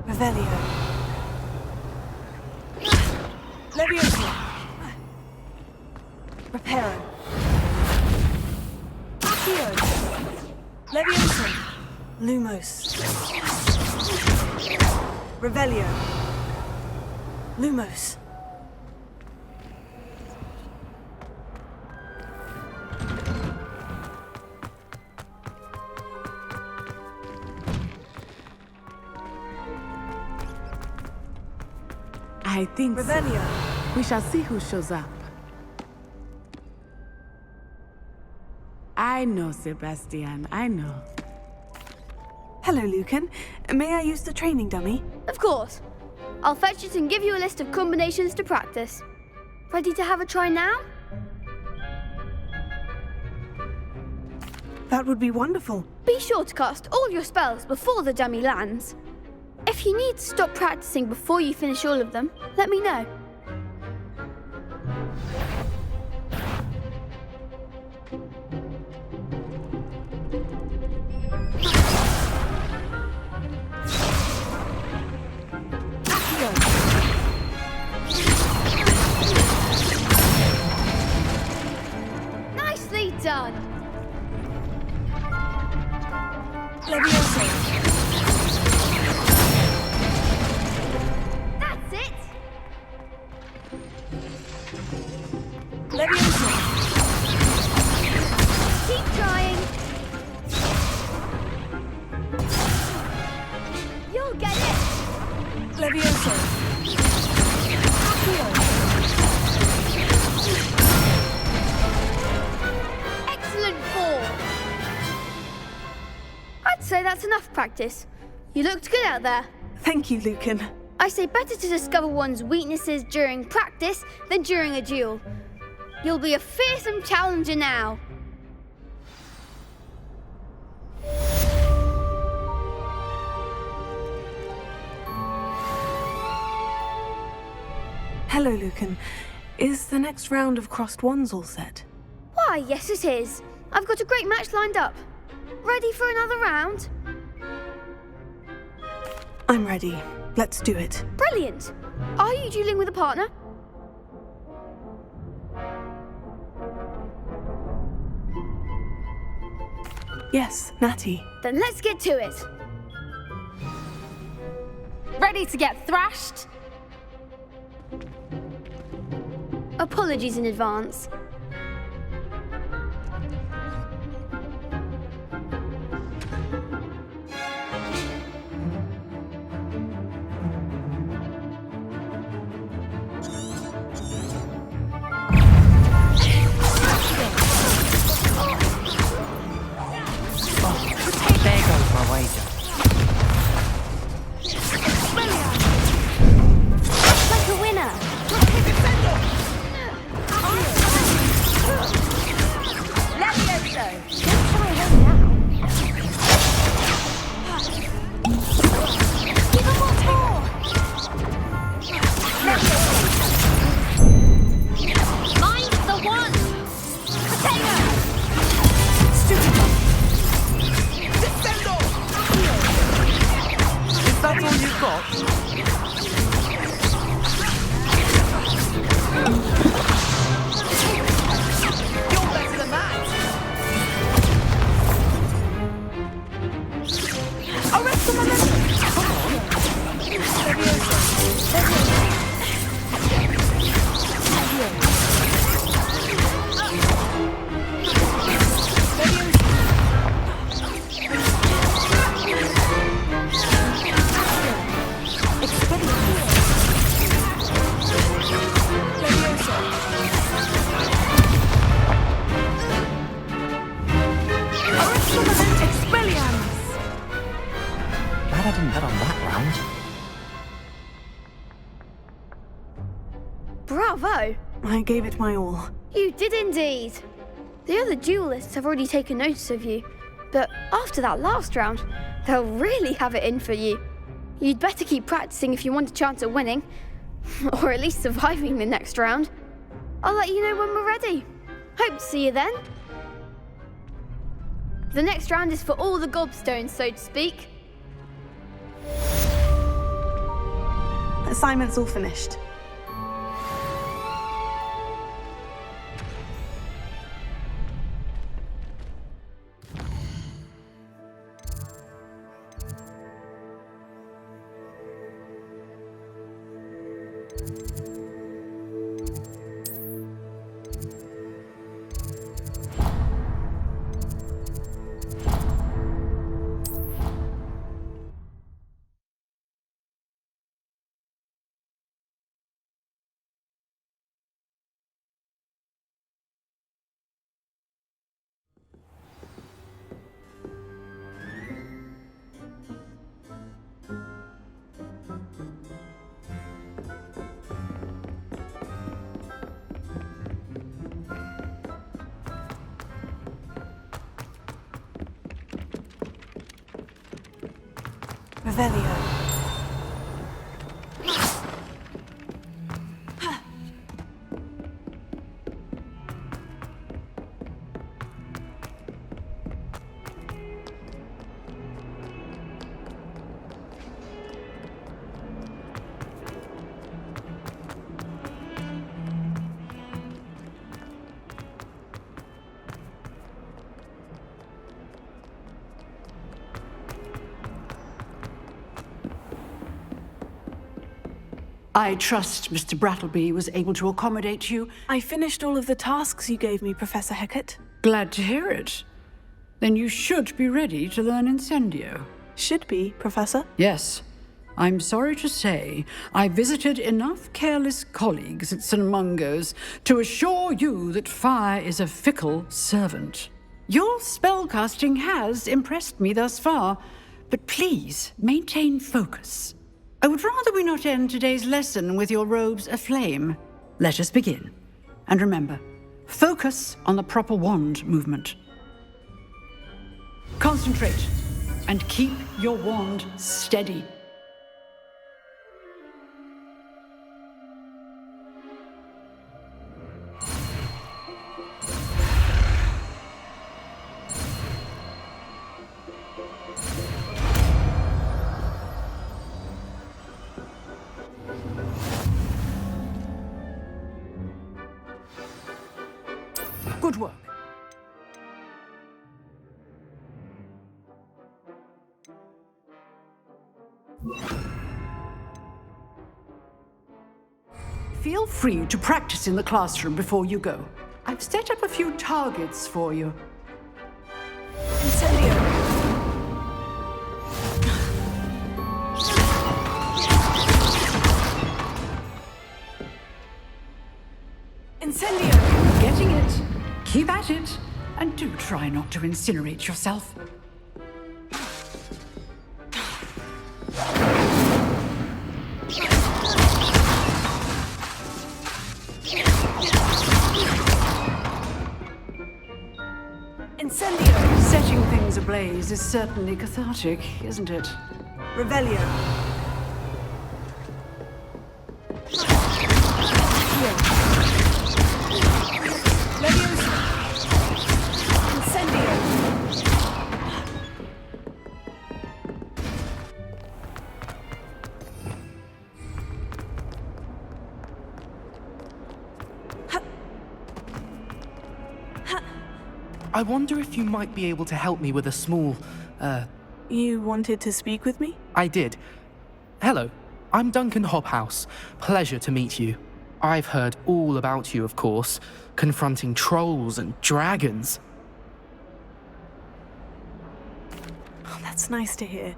Revelio. Leviosa. Reparo. Accio. Leviosa. Lumos. Revelio. Lumos. I think so. Revelio. We shall see who shows up. I know, Sebastian. I know. Hello, Lucan. May I use the training dummy? Of course. I'll fetch it and give you a list of combinations to practice. Ready to have a try now? That would be wonderful. Be sure to cast all your spells before the dummy lands. If you need to stop practicing before you finish all of them, let me know. Nicely done. Leviosa. That's it. Leviosa. Keep trying. You'll get it. Leviosa. Excellent ball. I'd say that's enough practice. You looked good out there. Thank you, Lucan. I say better to discover one's weaknesses during practice than during a duel. You'll be a fearsome challenger now. Hello, Lucan. Is the next round of crossed wands all set? Why, yes it is. I've got a great match lined up. Ready for another round? I'm ready. Let's do it. Brilliant. Are you dueling with a partner? Yes, Natty. Then let's get to it. Ready to get thrashed? Apologies in advance. There goes my wager. Like a winner. That's all you've got? You're better than that! Arrest the momentum! Come on! Glad I didn't bet on that round. Bravo! I gave it my all. You did indeed. The other duelists have already taken notice of you, but after that last round, they'll really have it in for you. You'd better keep practicing if you want a chance at winning, or at least surviving the next round. I'll let you know when we're ready. Hope to see you then. The next round is for all the gobstones, so to speak. Assignment's all finished. Revelio. I trust Mr. Brattleby was able to accommodate you. I finished all of the tasks you gave me, Professor Hecat. Glad to hear it. Then you should be ready to learn Incendio. Should be, Professor? Yes. I'm sorry to say, I visited enough careless colleagues at St. Mungo's to assure you that fire is a fickle servant. Your spellcasting has impressed me thus far, but please maintain focus. I would rather we not end today's lesson with your robes aflame. Let us begin. And remember, focus on the proper wand movement. Concentrate and keep your wand steady. Good work. Feel free to practice in the classroom before you go. I've set up a few targets for you. Incendio. Incendio. Getting it. Keep at it. And do try not to incinerate yourself. Incendio. Setting things ablaze is certainly cathartic, isn't it? Revelio. I wonder if you might be able to help me with a small, You wanted to speak with me? I did. Hello, I'm Duncan Hobhouse. Pleasure to meet you. I've heard all about you, of course, confronting trolls and dragons. Oh, that's nice to hear.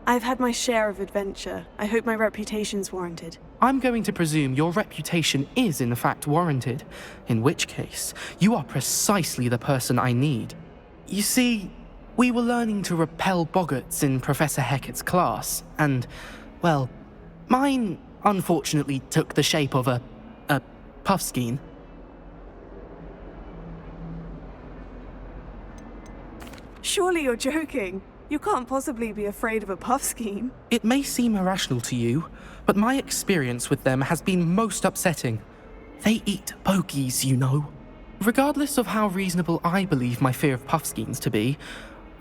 I've had my share of adventure. I hope my reputation's warranted. I'm going to presume your reputation is in fact warranted, in which case, you are precisely the person I need. You see, we were learning to repel boggarts in Professor Hecat's class, and, well, mine unfortunately took the shape of a puffskein. Surely you're joking. You can't possibly be afraid of a puffskein. It may seem irrational to you, but my experience with them has been most upsetting. They eat bogies, you know. Regardless of how reasonable I believe my fear of puffskeins to be,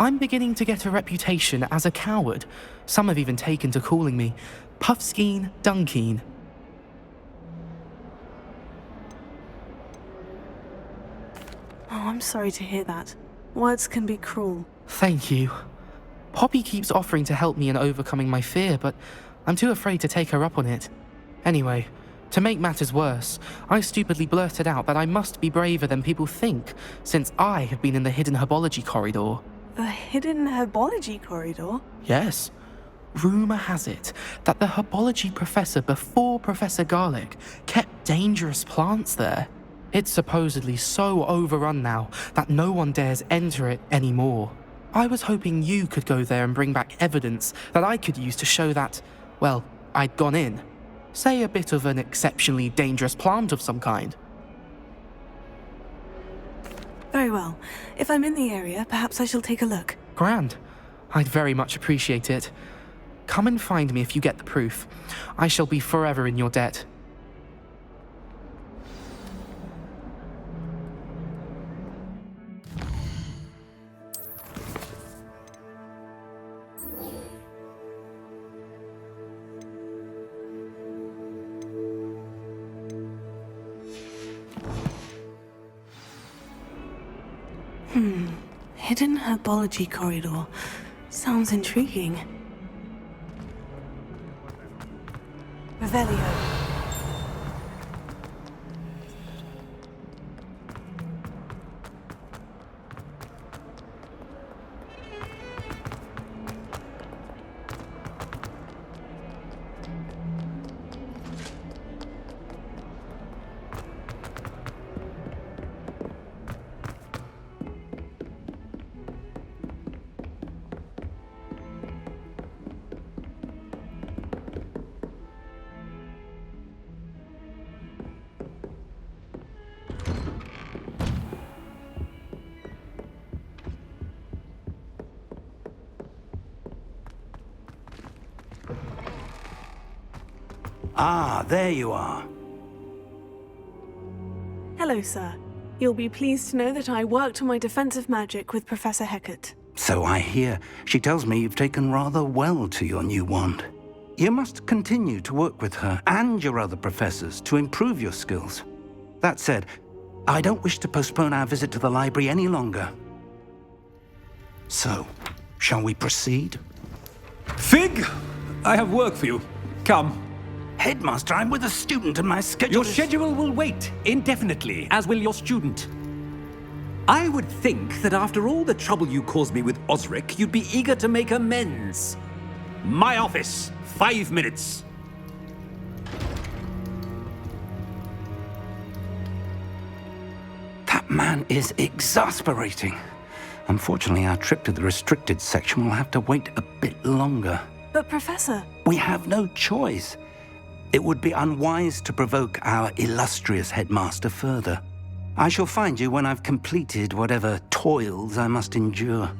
I'm beginning to get a reputation as a coward. Some have even taken to calling me Puffskeen Dunkeen. Oh, I'm sorry to hear that. Words can be cruel. Thank you. Poppy keeps offering to help me in overcoming my fear, but I'm too afraid to take her up on it. Anyway, to make matters worse, I stupidly blurted out that I must be braver than people think, since I have been in the hidden herbology corridor. The hidden herbology corridor? Yes. Rumour has it that the herbology professor before Professor Garlic kept dangerous plants there. It's supposedly so overrun now that no one dares enter it anymore. I was hoping you could go there and bring back evidence that I could use to show that, well, I'd gone in. Say a bit of an exceptionally dangerous plant of some kind. Very well. If I'm in the area, perhaps I shall take a look. Grand. I'd very much appreciate it. come and find me if you get the proof. I shall be forever in your debt. Hidden herbology corridor. Sounds intriguing. Revelio. Ah, there you are. Hello, sir. You'll be pleased to know that I worked on my defensive magic with Professor Hecat. So I hear. She tells me you've taken rather well to your new wand. You must continue to work with her and your other professors to improve your skills. That said, I don't wish to postpone our visit to the library any longer. So, shall we proceed? Fig! I have work for you. Come. Headmaster, I'm with a student and my schedule Your schedule will wait indefinitely, as will your student. I would think that after all the trouble you caused me with Osric, you'd be eager to make amends. My office, 5 minutes. That man is exasperating. Unfortunately, our trip to the restricted section will have to wait a bit longer. But, Professor... We have no choice. It would be unwise to provoke our illustrious headmaster further. I shall find you when I've completed whatever toils I must endure.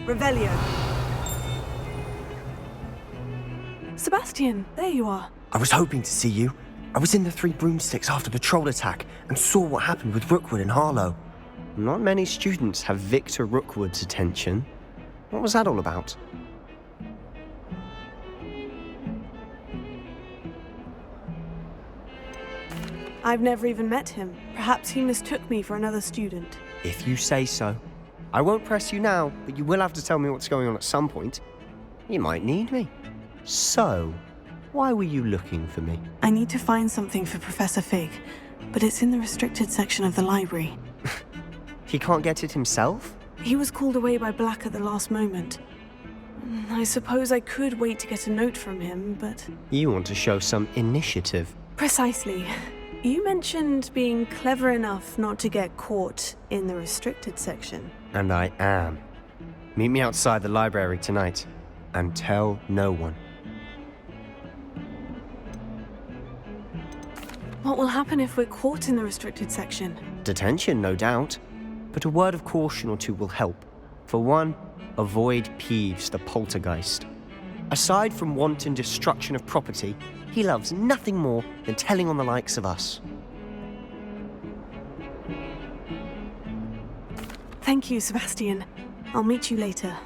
Revelio. Sebastian, there you are. I was hoping to see you. I was in the Three Broomsticks after the troll attack and saw what happened with Rookwood and Harlow. Not many students have Victor Rookwood's attention. What was that all about? I've never even met him. Perhaps he mistook me for another student. If you say so. I won't press you now, but you will have to tell me what's going on at some point. You might need me. So, why were you looking for me? I need to find something for Professor Fig, but it's in the restricted section of the library. He can't get it himself? He was called away by Black at the last moment. I suppose I could wait to get a note from him, but... You want to show some initiative. Precisely. You mentioned being clever enough not to get caught in the restricted section. And I am. Meet me outside the library tonight, and tell no one. What will happen if we're caught in the restricted section? Detention, no doubt. But a word of caution or two will help. For one, Avoid Peeves, the poltergeist. Aside from wanton destruction of property, he loves nothing more than telling on the likes of us. Thank you, Sebastian. I'll meet you later.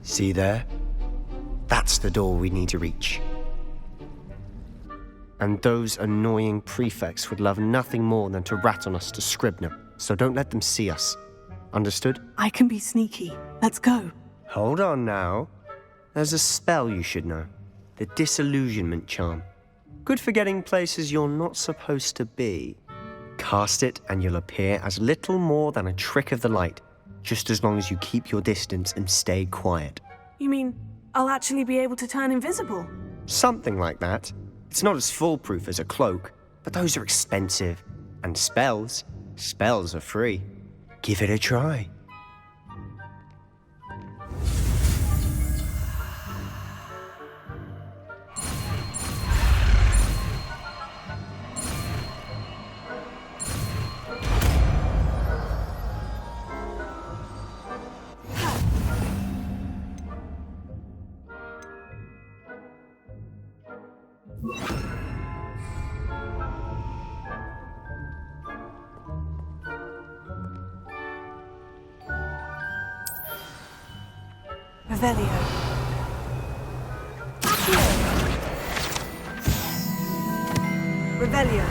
See there? That's the door we need to reach. And those annoying prefects would love nothing more than to rat on us to Scribner, so don't let them see us. Understood? I can be sneaky. Let's go. Hold on now. There's a spell you should know. The Disillusionment Charm. Good for getting places you're not supposed to be. Cast it and you'll appear as little more than a trick of the light, just as long as you keep your distance and stay quiet. You mean I'll actually be able to turn invisible? Something like that. It's not as foolproof as a cloak, but those are expensive. And spells are free. Give it a try. Revelio. Revelio.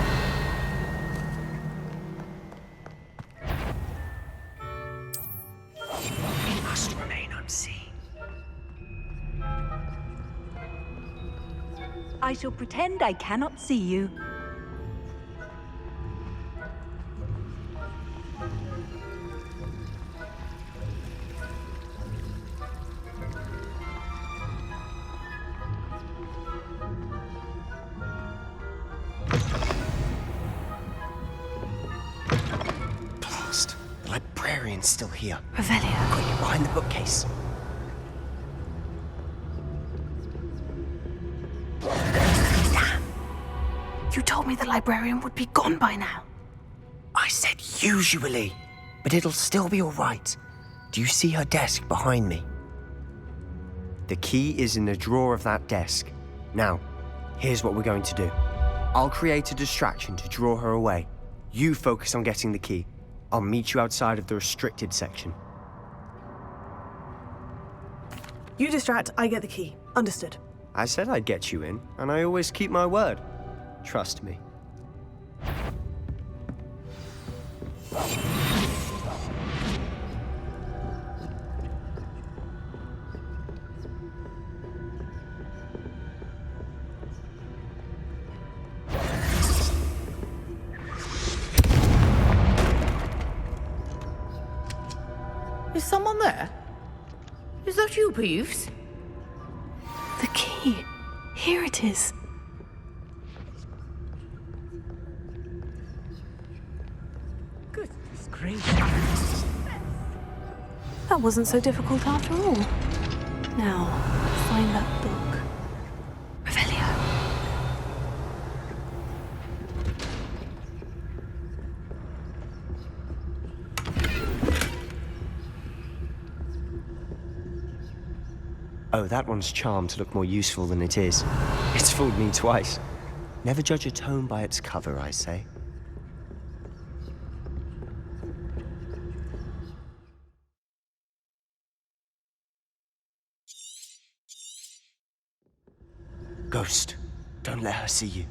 It must remain unseen. I shall pretend I cannot see you. Blast. The librarian's still here. Revelio. Quick, behind the bookcase. You told me the librarian would be gone by now. I said usually, but it'll still be all right. Do you see her desk behind me? The key is in the drawer of that desk. Now, here's what we're going to do. I'll create a distraction to draw her away. You focus on getting the key. I'll meet you outside of the restricted section. You distract, I get the key. Understood. I said I'd get you in, and I always keep my word. Trust me. Is someone there? Is that you, Peeves? The key. Here it is. Goodness gracious. That wasn't so difficult after all. Now, find that book. Revelio. Oh, that one's charmed to look more useful than it is. It's fooled me twice. Never judge a tome by its cover, I say. Ghost, don't let her see you.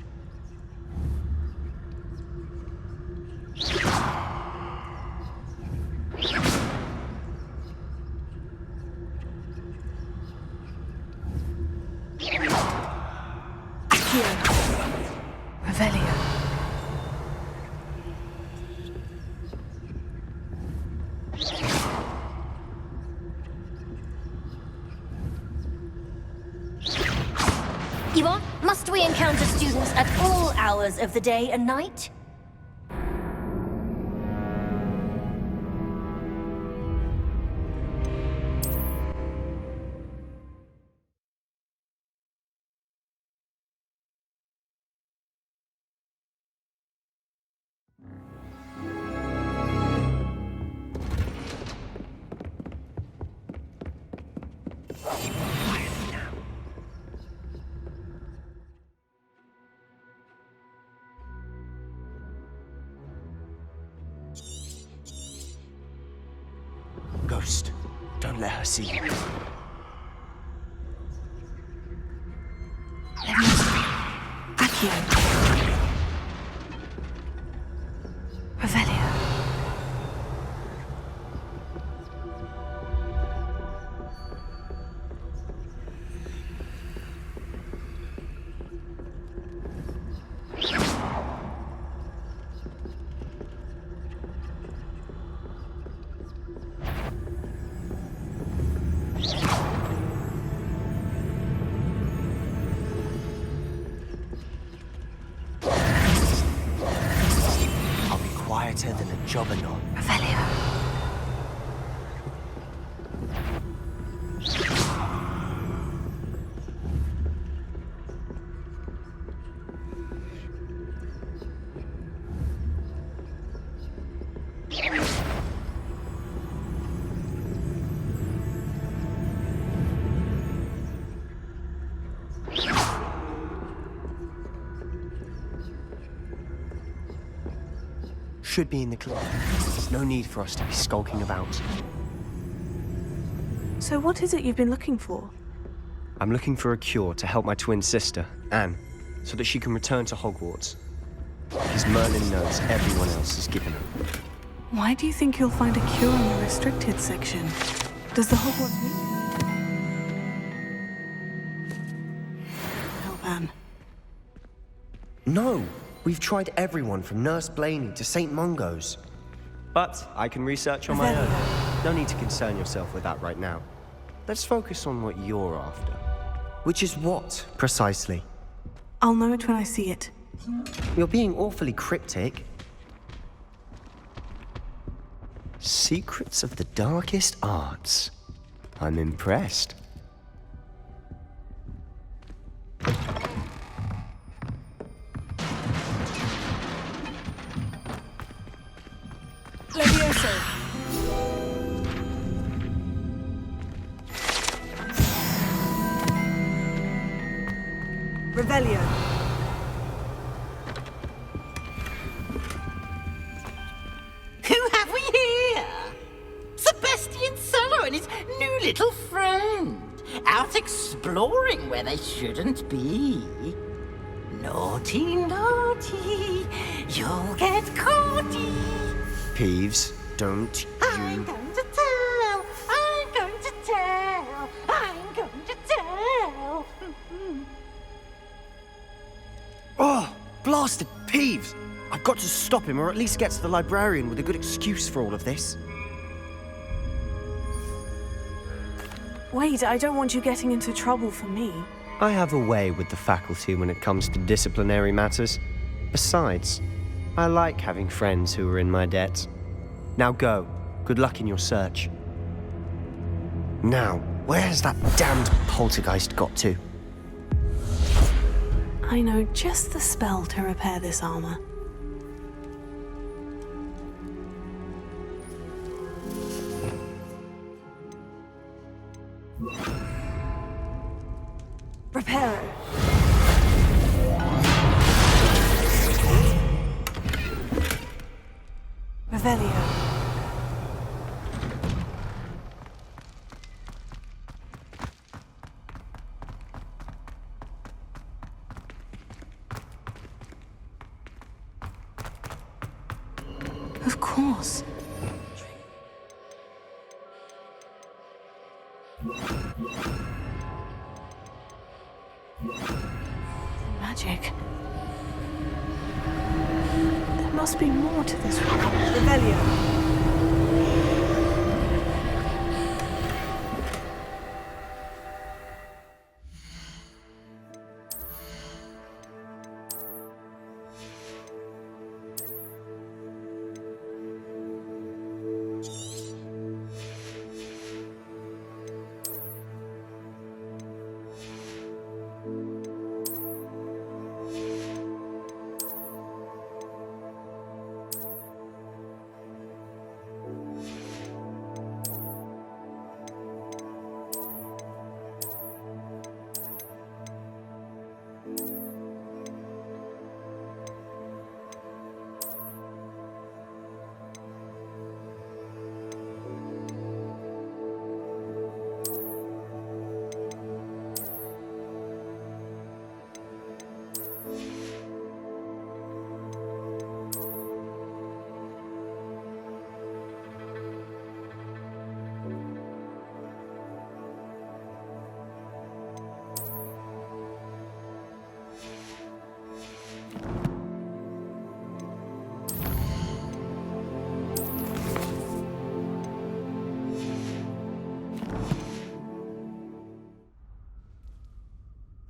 Revelio. encounter students at all hours of the day and night? Ghost, don't let her see you. Accio. Revelio. Quieter than a jobberknoll. Revelio. Should be in the club. No need for us to be skulking about. So what is it you've been looking for? I'm looking for a cure to help my twin sister, Anne, so that she can return to Hogwarts. Because Merlin knows everyone else is given her. Why do you think you'll find a cure in the restricted section? Does the Hogwarts help Anne? No! We've tried everyone from Nurse Blaney to St. Mungo's. But I can research on my own. No need to concern yourself with that right now. Let's focus on what you're after. Which is what, precisely? I'll know it when I see it. You're being awfully cryptic. Secrets of the darkest arts. I'm impressed. Levioso. Revelio. Who have we here? Sebastian Cello and his new little friend. Out exploring where they shouldn't be. Naughty, naughty. You'll get caughty. Peeves, don't I'm going to tell. I'm going to tell. I'm going to tell. Oh, blasted Peeves! I've got to stop him, or at least get to the librarian with a good excuse for all of this. Wait, I don't want you getting into trouble for me. I have a way with the faculty when it comes to disciplinary matters. Besides, I like having friends who are in my debt. Now go. Good luck in your search. Now, where's that damned poltergeist got to? I know just the spell to repair this armor. Reparo. Revelio. Of course. Magic. There must be more to this. Revelio.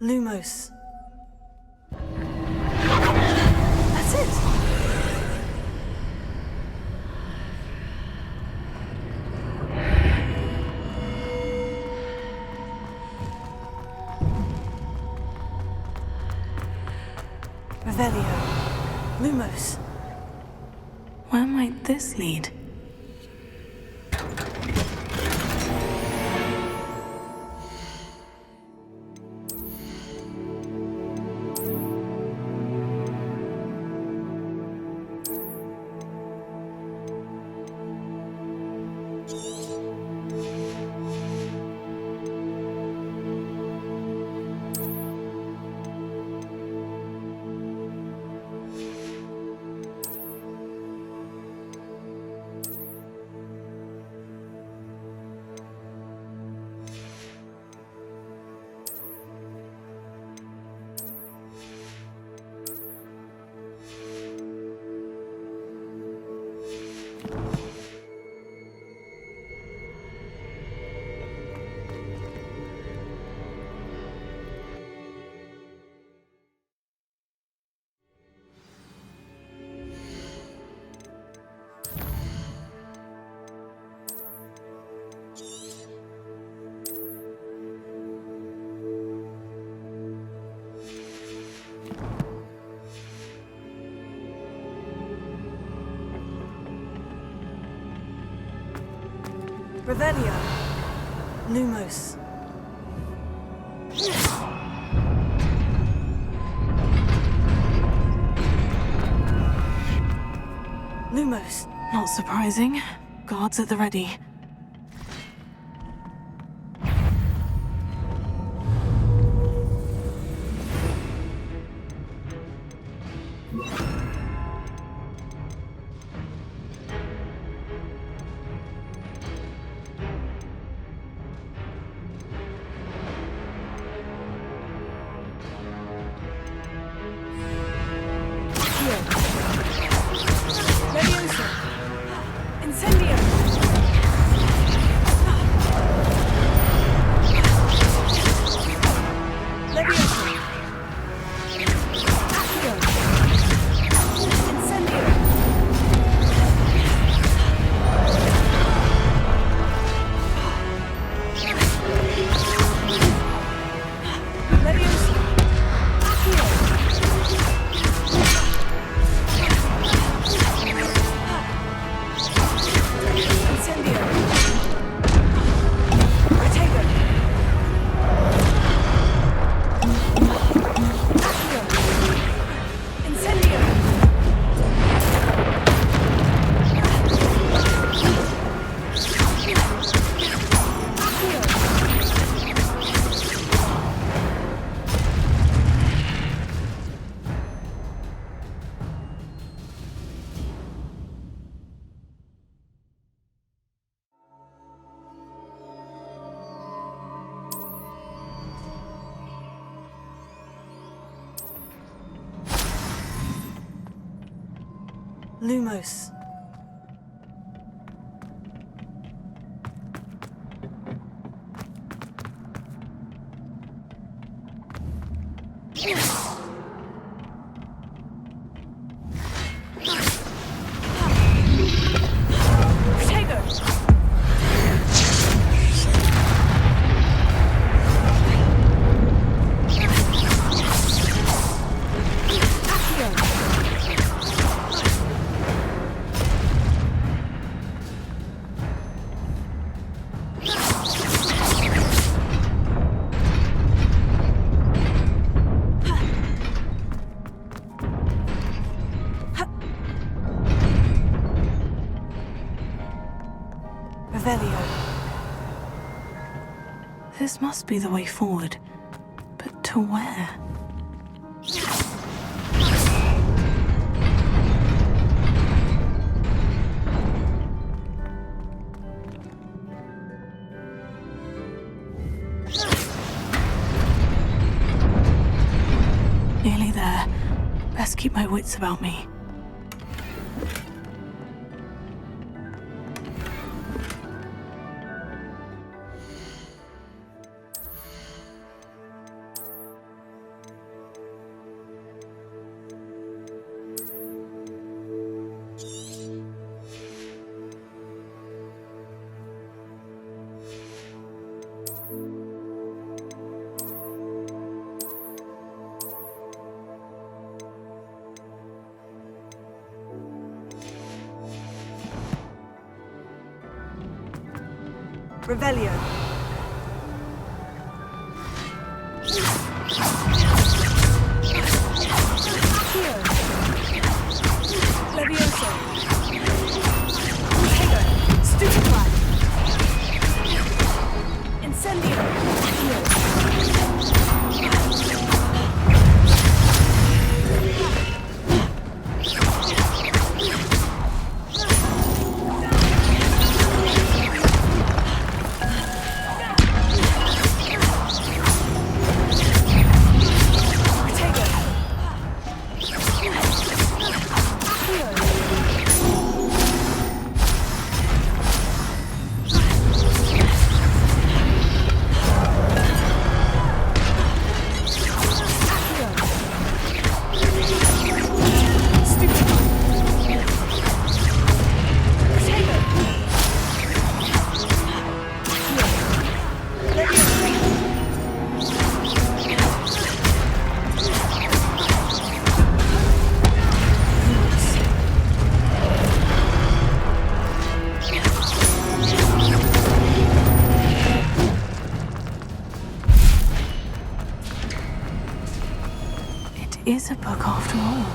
Lumos. That's it! Revelio. Lumos. Where might this lead? Revelio. Lumos. Lumos. Not surprising. Guards at the ready. Lumos. This must be the way forward. But to where? Nearly there. Best keep my wits about me. Revelio. Accio. Levioso. Pego. Stupefy. Incendio. Accio. Is a book after all.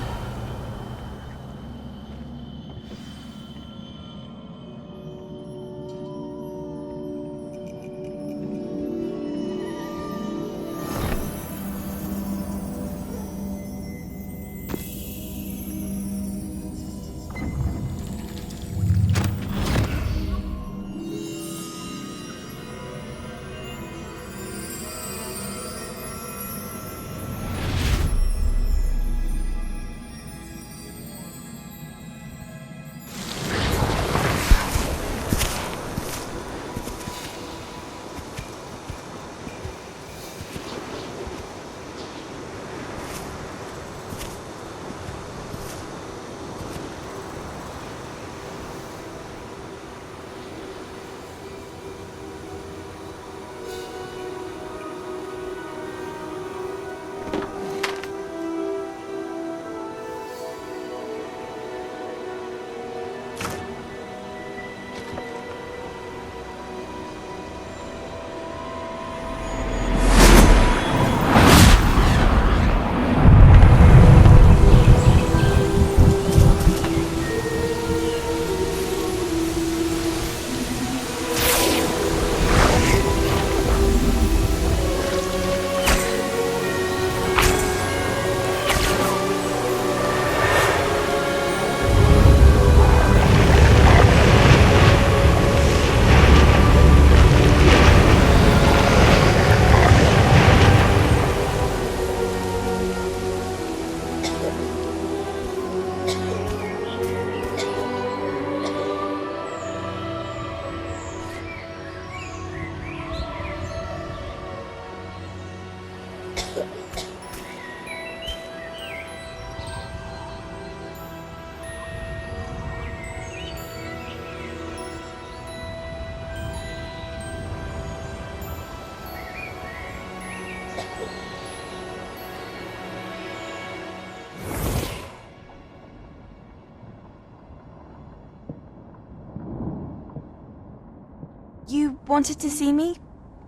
You wanted to see me?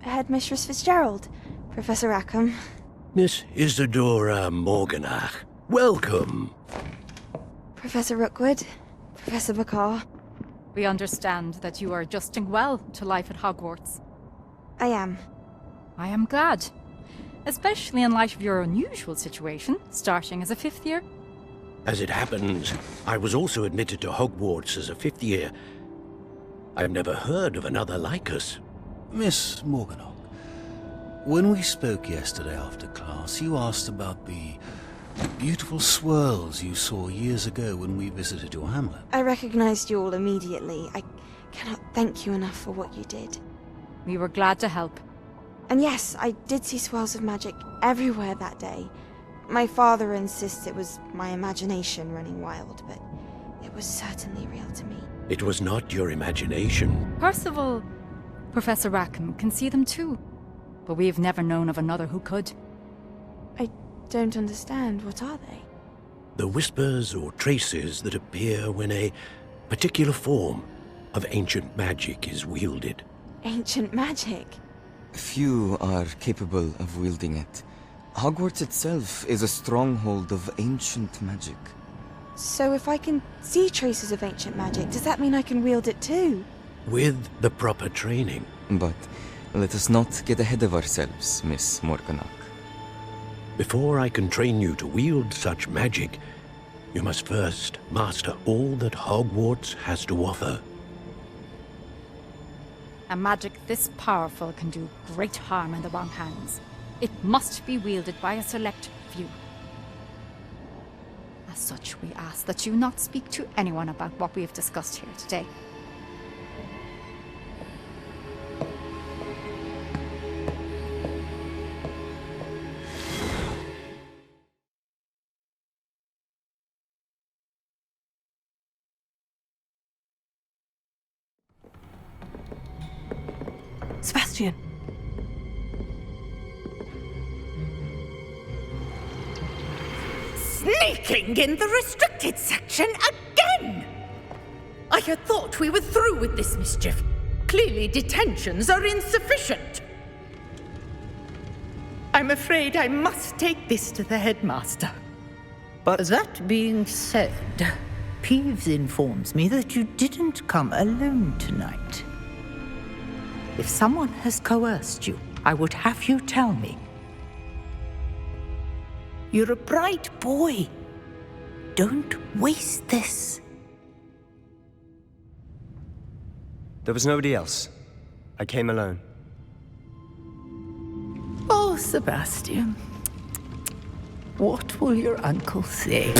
Headmistress Fitzgerald? Professor Rackham? Miss Isadora Morganach, welcome. Professor Rookwood? Professor Bakar? We understand that you are adjusting well to life at Hogwarts. I am. I am glad. Especially in light of your unusual situation, starting as a 5th year. As it happens, I was also admitted to Hogwarts as a 5th year. I've never heard of another like us. Miss Morganach, when we spoke yesterday after class, you asked about the beautiful swirls you saw years ago when we visited your hamlet. I recognized you all immediately. I cannot thank you enough for what you did. We were glad to help. And yes, I did see swirls of magic everywhere that day. My father insists it was my imagination running wild, but it was certainly real to me. It was not your imagination. Percival, Professor Rackham can see them too, but we've never known of another who could. I don't understand. What are they? The whispers or traces that appear when a particular form of ancient magic is wielded. Ancient magic? Few are capable of wielding it. Hogwarts itself is a stronghold of ancient magic. So if I can see traces of ancient magic, does that mean I can wield it too? With the proper training. But let us not get ahead of ourselves, Miss Morganach. Before I can train you to wield such magic, you must first master all that Hogwarts has to offer. A magic this powerful can do great harm in the wrong hands. It must be wielded by a select few. As such, we ask that you not speak to anyone about what we have discussed here today. Sebastian. Sneaking in the restricted section again! I had thought we were through with this mischief. Clearly detentions are insufficient. I'm afraid I must take this to the headmaster. But that being said, Peeves informs me that you didn't come alone tonight. If someone has coerced you, I would have you tell me. You're a bright boy. Don't waste this. There was nobody else. I came alone. Oh, Sebastian. What will your uncle say?